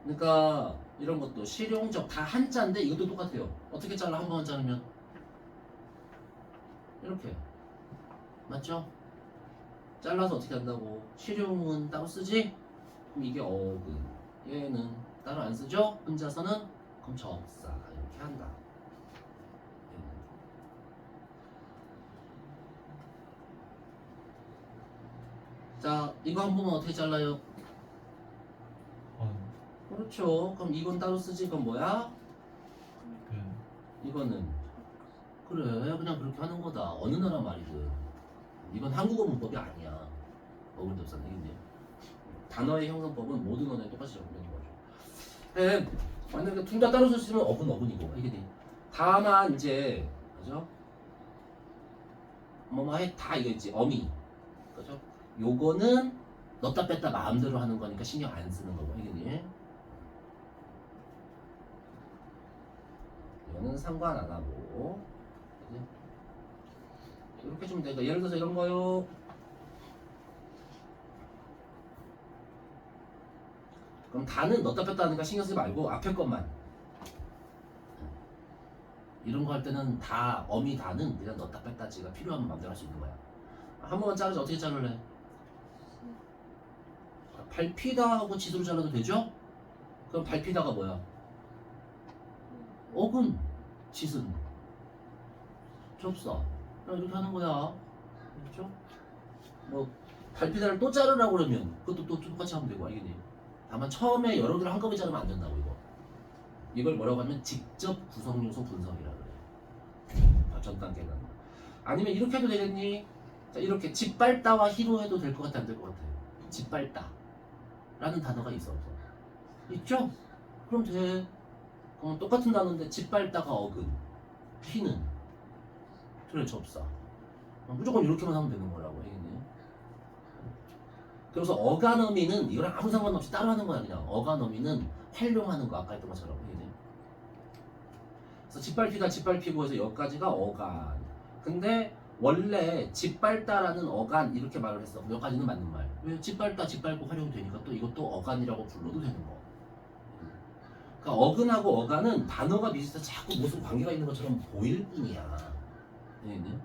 그러니까 이런 것도 실용적 다 한자인데 이것도 똑같아요. 어떻게 잘라? 한 번 자르면 이렇게 맞죠? 잘라서 어떻게 한다고? 실용은 따로 쓰지? 그럼 이게 어근, 얘는 따로 안 쓰죠? 혼자서는 그럼 접사 이렇게 한다. 자, 이거 한 번만 어떻게 잘라요? 그렇죠. 그럼 이건 따로 쓰지. 그럼 뭐야? 이거는 그래 그냥 그렇게 하는 거다. 어느 나라 말이든. 이건 한국어 문법이 아니야. 어근 접사는 이게 단어의 형성법은 모든 언어에 똑같이 적용되는 거죠. 네, 만약에 둘 다 따로 쓸 수 있으면 어근 어근이고 이게 돼. 다만 이제 그죠? 뭐뭐 해 다 이거 있지. 어미 그죠? 요거는 넣다 뺐다 마음대로 하는 거니까 신경 안 쓰는 거고 이게 이거는 상관 안 하고 그지? 이렇게 주면 되니까 예를 들어서 이런 거요. 그럼 다는 넣다 뺐다 하니까 신경 쓰지 말고 앞에 것만 이런 거 할 때는 다 어미 다는 그냥 넣다 뺐다 지가 필요하면 마음대로 할 수 있는 거야. 한 번만 자르자. 어떻게 자를래? 밟히다 하고 지도로 잘라도 되죠? 그럼 밟히다가 뭐야? 어근, 짓은 접사 이렇게 하는 거야. 그렇죠? 뭐 밟히다를 또 자르라고 그러면 그것도 또 똑같이 하면 되고 알겠니? 다만 처음에 여러 개를 한꺼번에 자르면 안 된다고 이거. 이걸 뭐라고 하면 직접 구성 요소 분석이라 그래. 전 단계는. 아니면 이렇게 해도 되겠니? 자, 이렇게 짓밟다와 희로 해도 될 것 같아, 안 될 것 같아요? 짓밟다 라는 단어가 있어, 없어? 있죠? 그럼 돼. 그럼 똑같은 단어인데 짓밟다가 어근, 희는 그래 접사. 무조건 이렇게만 하면 되는 거라고. 알겠니? 그래서 어간어미는 이거랑 아무 상관없이 따로 하는 거야. 그냥 어간어미는 활용하는 거, 아까 했던 것처럼. 알겠니? 그래서 짓밟히다 짓밟히고 해서 여기까지가 어간. 근데 원래 짓밟다라는 어간 이렇게 말을 했어. 여기까지는 맞는 말. 왜 짓밟다 짓밟고 활용이 되니까 또 이것도 어간이라고 불러도 되는 거. 그러니까 어근하고 어간은 단어가 비슷해서 자꾸 무슨 관계가 있는 것처럼 보일 뿐이야. 알겠니?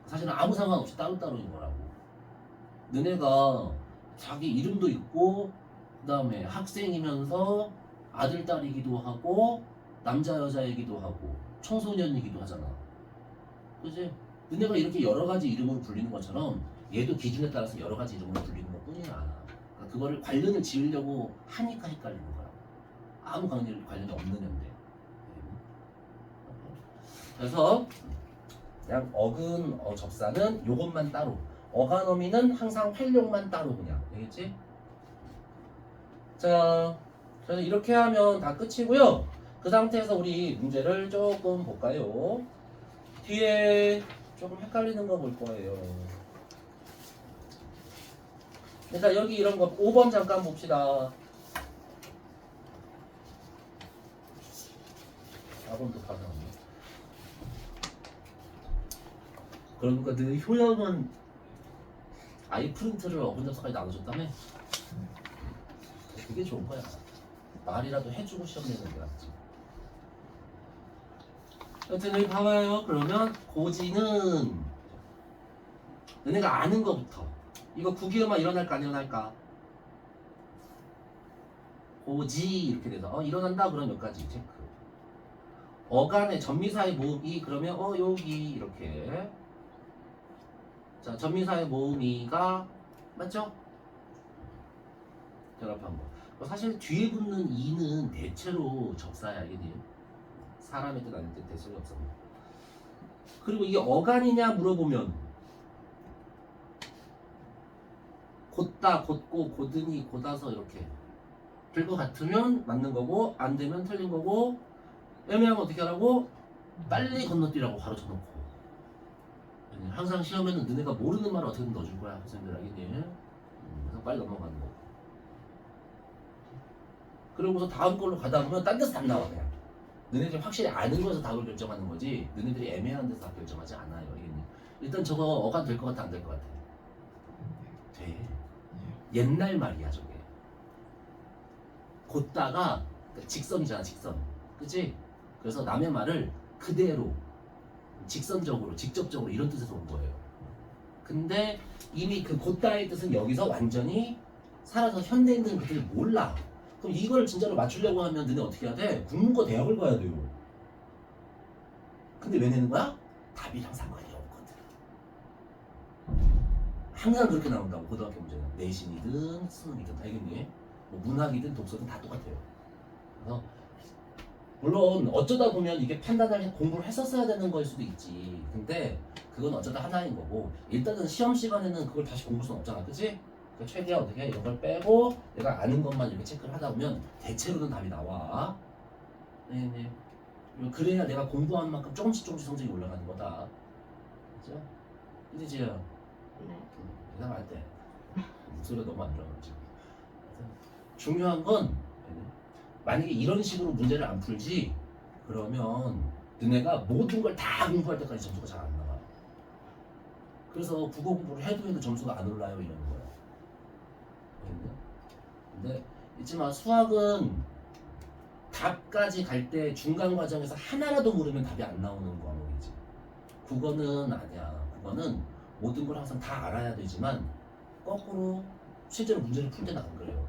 사실은 아무 상관없이 따로따로인 거라고. 너네가 자기 이름도 있고 그 다음에 학생이면서 아들 딸이기도 하고 남자 여자이기도 하고 청소년이기도 하잖아. 그치? 너네가 이렇게 여러 가지 이름으로 불리는 것처럼 얘도 기준에 따라서 여러 가지 이름으로 불리는 것 뿐이야. 그러니까 그거를 관련을 지으려고 하니까 헷갈리는 거야. 아무 관련이 없는 애인데. 그래서 그냥 어근 접사는 요것만 따로, 어간어미는 항상 활용만 따로 그냥. 알겠지? 자, 그래서 이렇게 하면 다 끝이고요. 그 상태에서 우리 문제를 조금 볼까요? 뒤에 조금 헷갈리는 거 볼 거예요. 그러니까 여기 이런 거 5번 잠깐 봅시다. 4번도 가능합니다. 그러니까 너 효영은 아이 프린트를 어분 접사까지 나눠줬다며? 그게 좋은 거야. 말이라도 해주고 시험 내는 게 낫지. 여튼 여기 봐봐요. 그러면 고지는 너네가 아는 거부터. 이거 구기음만 일어날까 안 일어날까? 고지 이렇게 돼서 일어난다 그럼 여기까지 체크. 어간의 전미사의 모음이 그러면 여기 이렇게. 자, 전미사의 모음이가 맞죠? 결합한 거. 사실 뒤에 붙는 이는 대체로 접사야. 알겠니? 사람의 뜻 아닐 때 대체로 접사입니다. 그리고 이게 어간이냐 물어보면 곧다, 곧고, 고드니, 곧아서 이렇게 될 것 같으면 맞는 거고 안 되면 틀린 거고 애매하면 어떻게 하라고? 빨리 건너뛰라고 바로 쳐놓고. 항상 시험에는 너네가 모르는 말을 어떻게든 넣어줄 거야. 선생님들 알겠니? 그래서 빨리 넘어가는 거. 그러고서 다음 걸로 가다 보면 딴 데서 답 나와 그냥. 너네들이 확실히 아는 거에서 답을 결정하는 거지 너네들이 애매한 데서 답 결정하지 않아요. 알겠니? 일단 저거 어간 될 것 같아 안 될 것 같아? 돼. 옛날 말이야 저게. 곧다가 직선이잖아 직선. 그치? 그래서 남의 말을 그대로 직선적으로 직접적으로 이런 뜻에서 온 거예요. 근데 이미 그 곧다의 뜻은 여기서 완전히 살아서 현대인들은 그때를 몰라. 그럼 이걸 진짜로 맞추려고 하면 너네 어떻게 해야 돼? 국문과 대학을 가야 돼요. 근데 왜 내는 거야? 답이랑 상관이 없거든. 항상 그렇게 나온다고. 고등학교 문제는 내신이든 수능이든 알겠니? 뭐 문학이든 독서든 다 똑같아요. 그래서 물론 어쩌다 보면 이게 판단을 공부를 했었어야 되는 거일 수도 있지. 근데 그건 어쩌다 하나인 거고 일단은 시험 시간에는 그걸 다시 공부할 수는 없잖아. 그치? 그러니까 최대한 어떻게 해? 이런 걸 빼고 내가 아는 것만 이렇게 체크를 하다 보면 대체로는 답이 나와. 네네. 그래야 내가 공부한 만큼 조금씩 성적이 올라가는 거다. 그죠? 이제지요. 네. 대답할 때 목소리가 너무 안 들어가지고. 중요한 건 만약에 이런 식으로 문제를 안 풀지 그러면 너네가 모든 걸 다 공부할 때까지 점수가 잘 안 나와. 그래서 국어 공부를 해도 점수가 안 올라요 이러는 거야. 근데 있지만 수학은 답까지 갈 때 중간 과정에서 하나라도 모르면 답이 안 나오는 과목이지. 국어는 아니야. 국어는 모든 걸 항상 다 알아야 되지만 거꾸로 실제로 문제를 풀 때는 안 그래요.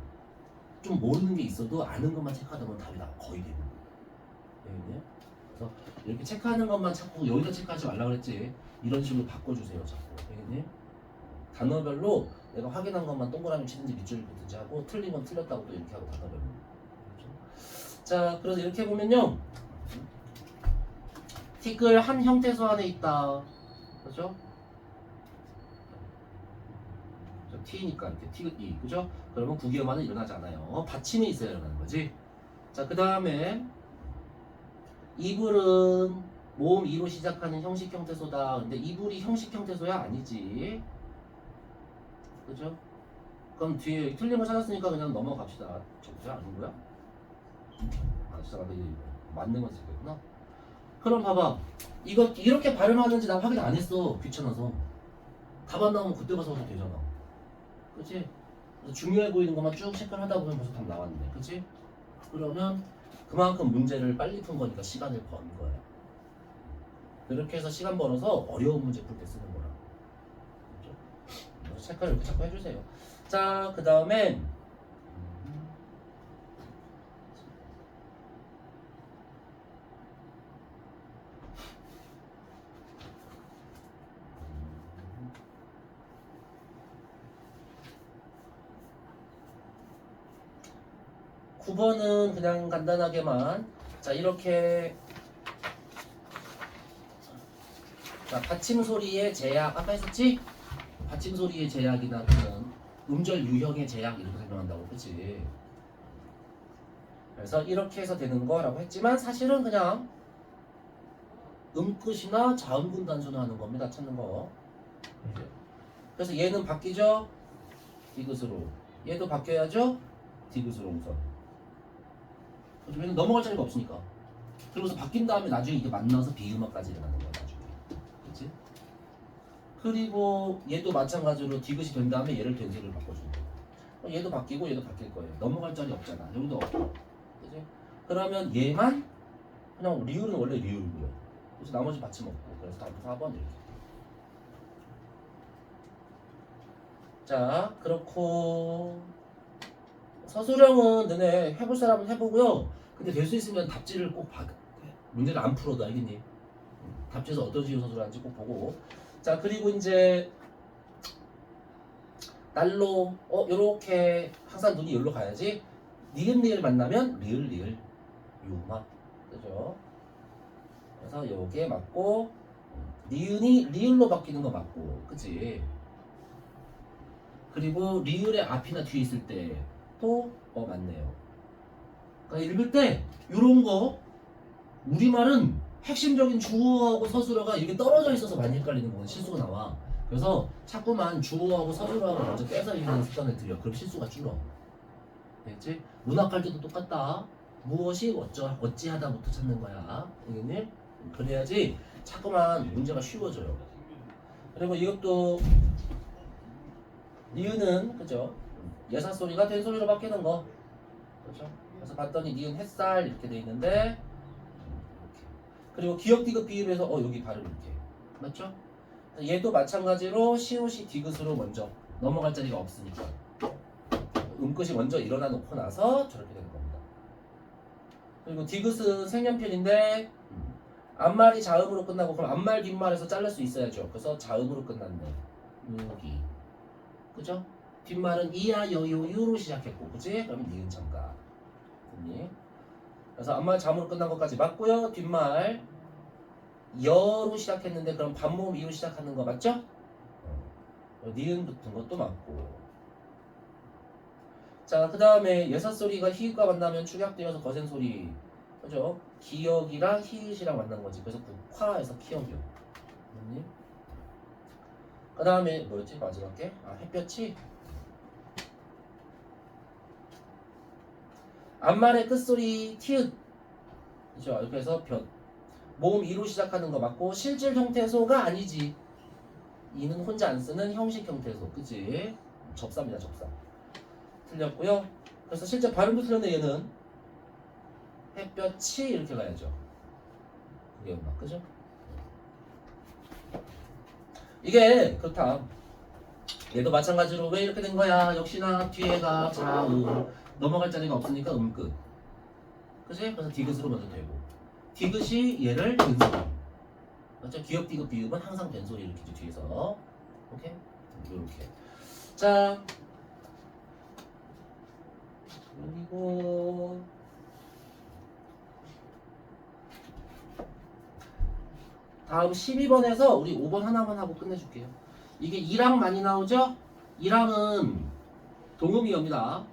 좀 모르는 게 있어도 아는 것만 체크하다 보면 답이 거의 되는 거예요. 그래서 이렇게 체크하는 것만 자꾸 여기다 체크하지 말라 그랬지. 이런 식으로 바꿔주세요 자꾸. 알겠니? 단어별로 내가 확인한 것만 동그라미 치든지 밑줄을 긋든지 하고 틀린 건 틀렸다고 또 이렇게 하고 단어별로. 자, 그래서 이렇게 보면요. 틱을 한 형태소 안에 있다. 그렇죠? T니까 이렇게 T, 그죠? 그러면 구기음화는 일어나지 않아요. 받침이 있어야 일어나는 거지. 자, 그 다음에 이불은 모음 이로 시작하는 형식 형태소다. 근데 이불이 형식 형태소야? 아니지. 그죠? 그럼 뒤에 틀린 거 찾았으니까 그냥 넘어갑시다. 저거야? 아닌 거야? 아, 진짜 나도 맞는 건 생겼구나. 그럼 봐봐. 이거 이렇게 발음하는지 난 확인 안 했어. 귀찮아서. 답 안 나오면 그때 가서 해도 되잖아. 그치? 그래서 중요해 보이는 것만 쭉 체크를 하다 보면 벌써 답 나왔네. 그치? 그러면 그만큼 문제를 빨리 푼 거니까 시간을 번 거야. 그렇게 해서 시간 벌어서 어려운 문제 풀 때 쓰는 거라. 그렇죠? 그래서 체크를 이렇게 자꾸 해주세요. 자, 그 다음에 9번은 그냥 간단하게만 자 이렇게 자 받침 소리의 제약 아까 했었지? 받침 소리의 제약이나 그런 음절 유형의 제약 이렇게 설명한다고 그치? 그래서 이렇게 해서 되는 거라고 했지만 사실은 그냥 음끝이나 자음군 단순을 하는 겁니다. 찾는 거. 그래서 얘는 바뀌죠? 디귿으로. 얘도 바뀌어야죠? 디귿으로 우선. 얘는 넘어갈 자리가 없으니까. 그러고서 바뀐 다음에 나중에 이게 만나서 비음화까지 일어나는 거야 나중에. 그치? 그리고 얘도 마찬가지로 디귿이 된 다음에 얘를 된소리를 바꿔주는 거야. 얘도 바뀌고 얘도 바뀔 거예요. 넘어갈 자리 없잖아. 여기도 없고. 그치? 그러면 얘만 그냥 리을은 원래 리을고요. 그래서 나머지 받침 없고. 그래서 답은 4번 이렇게. 자, 그렇고 서술형은 너네 해볼 사람은 해보고요. 근데 될 수 있으면 답지를 꼭 봐. 문제를 안 풀어도 알겠니? 답지에서 어떤 식으로 서술하는지 꼭 보고. 자, 그리고 이제 날로 요렇게 항상 눈이 여기로 가야지. 니은 리을 만나면 리을 리을 요마 그죠? 그래서 요게 맞고 니은이 리을로 바뀌는 거 맞고 그치? 그리고 리을의 앞이나 뒤에 있을 때 또 맞네요. 그러니까 읽을 때 요런 거 우리말은 핵심적인 주어하고 서술어가 이렇게 떨어져 있어서 많이 헷갈리는 건 실수가 나와. 그래서 자꾸만 주어하고 서술어하고 먼저 떼서 읽는 습관을 들여. 그럼 실수가 줄어. 알겠지? 문학할 때도 똑같다. 무엇이 어찌하다부터 찾는 거야. 알겠니? 그래야지 자꾸만 문제가 쉬워져요. 그리고 이것도 니은은 그죠? 예사 소리가 된 소리로 바뀌는 거. 그렇죠? 그래서 봤더니 니은 햇살 이렇게 돼 있는데 이렇게. 그리고 기역 디귿 비읍에서 여기 발음 이렇게. 맞죠? 얘도 마찬가지로 시옷이 디귿으로 먼저 넘어갈 자리가 없으니까 음끝이 먼저 일어나 놓고 나서 저렇게 되는 겁니다. 그리고 디귿은 생년필인데 앞말이 자음으로 끝나고 그럼 앞말 뒷말에서 자를 수 있어야죠. 그래서 자음으로 끝났네. 여기. 그죠? 뒷말은 이야 여요 유로 시작했고 그치? 그럼 니은 참가. 됐니? 그래서 앞말 자음으로 끝난 것까지 맞고요. 뒷말 여로 시작했는데 그럼 반모음 이로 시작하는 거 맞죠? 니은 붙은 것도 맞고. 자, 그 다음에 예사소리가 히읗과 만나면 축약되어서 거센소리. 그죠? 기역이랑 히읗이랑 만난 거지. 그래서 국화에서 키역이요. 그 다음에 뭐였지? 마지막 게? 햇볕이 앞말의 끝소리 티읕. 그죠? 이렇게 해서 볕. 모음 이로 시작하는 거 맞고 실질 형태소가 아니지. 이는 혼자 안 쓰는 형식 형태소. 그치? 접사입니다. 접사. 틀렸고요. 그래서 실제 발음도 틀렸네 얘는. 햇볕이 이렇게 가야죠. 그게 음악. 그죠? 이게 그렇다. 얘도 마찬가지로 왜 이렇게 된 거야? 역시나 뒤에가 자음 넘어갈 자리가 없으니까 음끝. 그치? 그래서 디귿으로 먼저 되고 디귿이 얘를 된소리. 맞죠? 기역 디귿 비읍은 항상 된소리 이렇게 뒤에서. 오케이? 이렇게. 자 그리고 다음 12번에서 우리 5번 하나만 하고 끝내줄게요. 이게 2랑 많이 나오죠? 이랑은 동음이옵니다.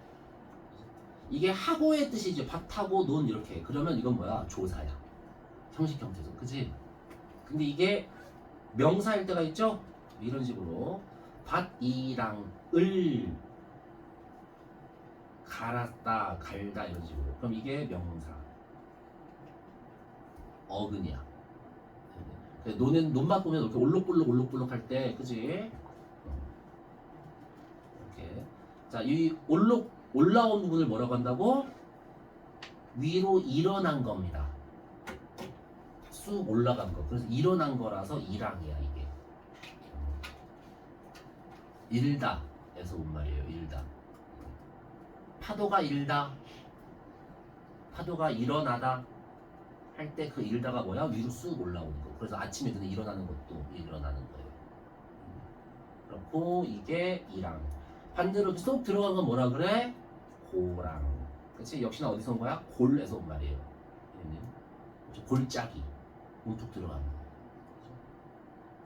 이게 하고의 뜻이지. 밭하고 논 이렇게. 그러면 이건 뭐야? 조사야. 형식 형태죠. 그치? 근데 이게 명사일 때가 있죠? 이런 식으로 밭이랑 을 갈았다 갈다 이런 식으로. 그럼 이게 명사. 어근이야. 논 바꾸면 이렇게 올록볼록 할 때, 그지? 이렇게. 자, 이 올라온 부분을 뭐라고 한다고? 위로 일어난 겁니다. 쑥 올라간 거. 그래서 일어난 거라서 일항이야, 이게. 일다. 에서 온 말이에요, 일다. 파도가 일다. 파도가 일어나다. 할 때 그 일다가 뭐야? 위로 쑥 올라오는 거. 그래서 아침에 눈에 일어나는 것도 일어나는 거예요. 그렇고 이게 이랑. 반대로 쏙 들어간 건 뭐라 그래? 고랑. 그치? 역시나 어디서 온 거야? 골에서 온 말이에요. 그렇죠? 골짜기. 움푹 들어가는 거.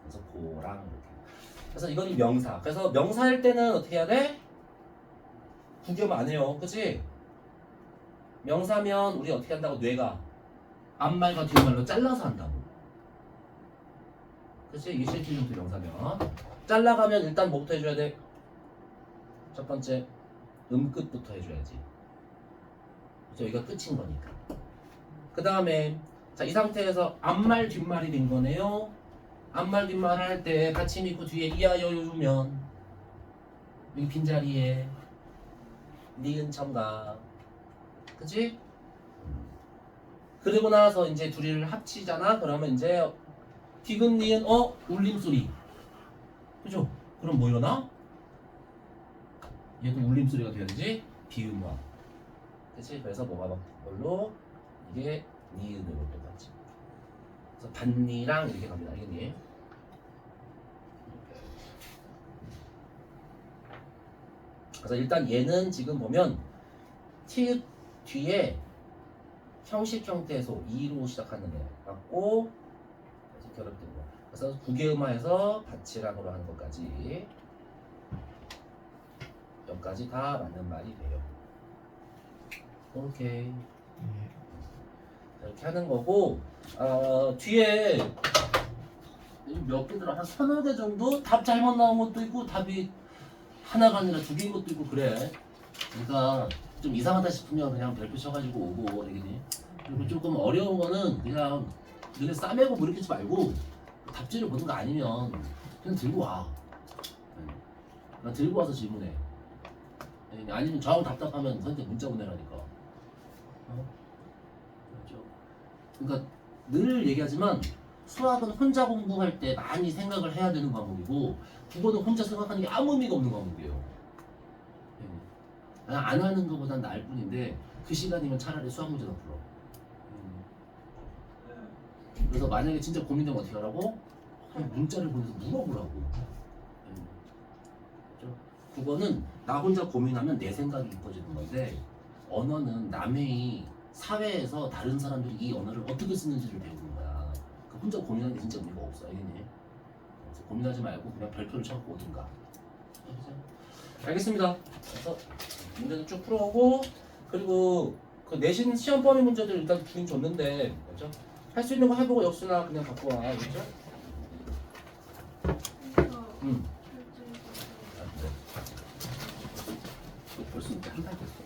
그래서 고랑 이렇게. 그래서 이건 명사. 그래서 명사일 때는 어떻게 해야 돼? 구겸 안 해요. 그치? 명사면 우리 어떻게 한다고? 뇌가 앞말과 뒷말로 잘라서 한다고. 그치? 이게 실질 형태 명사면 잘라가면 일단 뭐부터 해줘야 돼? 첫 번째 끝부터 해줘야지. 그쵸? 여기가 끝인 거니까. 그 다음에 자, 이 상태에서 앞말 뒷말이 된 거네요. 앞말 뒷말 할 때 받침 있고 뒤에 이하여유면 여기 빈자리에 니은 첨가. 그치? 그리고 나서 이제 둘이를 합치잖아. 그러면 이제 디귿 니은 울림소리. 그죠? 그럼 뭐 일어나? 얘도 울림소리가 돼야지. 비음화. 그치? 그래서 뭐가 뭘로? 이게 니은으로 똑같이. 그래서 반니랑 이렇게 갑니다. 알겠니? 그래서 일단 얘는 지금 보면 티읕 뒤에 형식 형태에서 2로 시작하는 애 맞고 그래서 결합된 거. 그래서 구개음화에서 받치랑으로 하는 것까지 여기까지 다 맞는 말이 돼요. 오케이. 이렇게 하는 거고 뒤에 몇 개 들어 한 서너 개 정도 답 잘못 나온 것도 있고 답이 하나가 아니라 두 개인 것도 있고 그래. 그러니까 좀 이상하다 싶으면 그냥 별표 쳐가지고 오고 되겠니? 그리고 조금 어려운 거는 그냥 너네 싸매고 뭐 이렇게 하지 말고 답지를 보는 거 아니면 그냥 들고 와. 그냥 들고 와서 질문해. 아니면 저하고 답답하면 선생님 문자 보내라니까. 그렇죠? 그러니까 늘 얘기하지만 수학은 혼자 공부할 때 많이 생각을 해야 되는 과목이고 국어는 혼자 생각하는 게 아무 의미가 없는 과목이에요. 그냥 안 하는 것보단 나을 뿐인데 그 시간이면 차라리 수학 문제나 풀어. 그래서 만약에 진짜 고민되면 어떻게 하라고? 그냥 문자를 보내서 물어보라고. 그렇죠? 국어는 나 혼자 고민하면 내 생각이 깊어지는 건데 언어는 남의 사회에서 다른 사람들이 이 언어를 어떻게 쓰는지를 배우는 거야. 그 혼자 고민하는 게 진짜 의미가 없어. 알겠니? 그래서 고민하지 말고 그냥 별표를 쳐갖고 오든가. 알겠습니다. 그래서 문제는 쭉 풀어오고 그리고 그 내신 시험 범위 문제들 일단 주인 줬는데 그렇죠? 할 수 있는 거 해보고 역시나 그냥 갖고 와. 그렇죠? 응. 벌써 이제 한 달 됐어.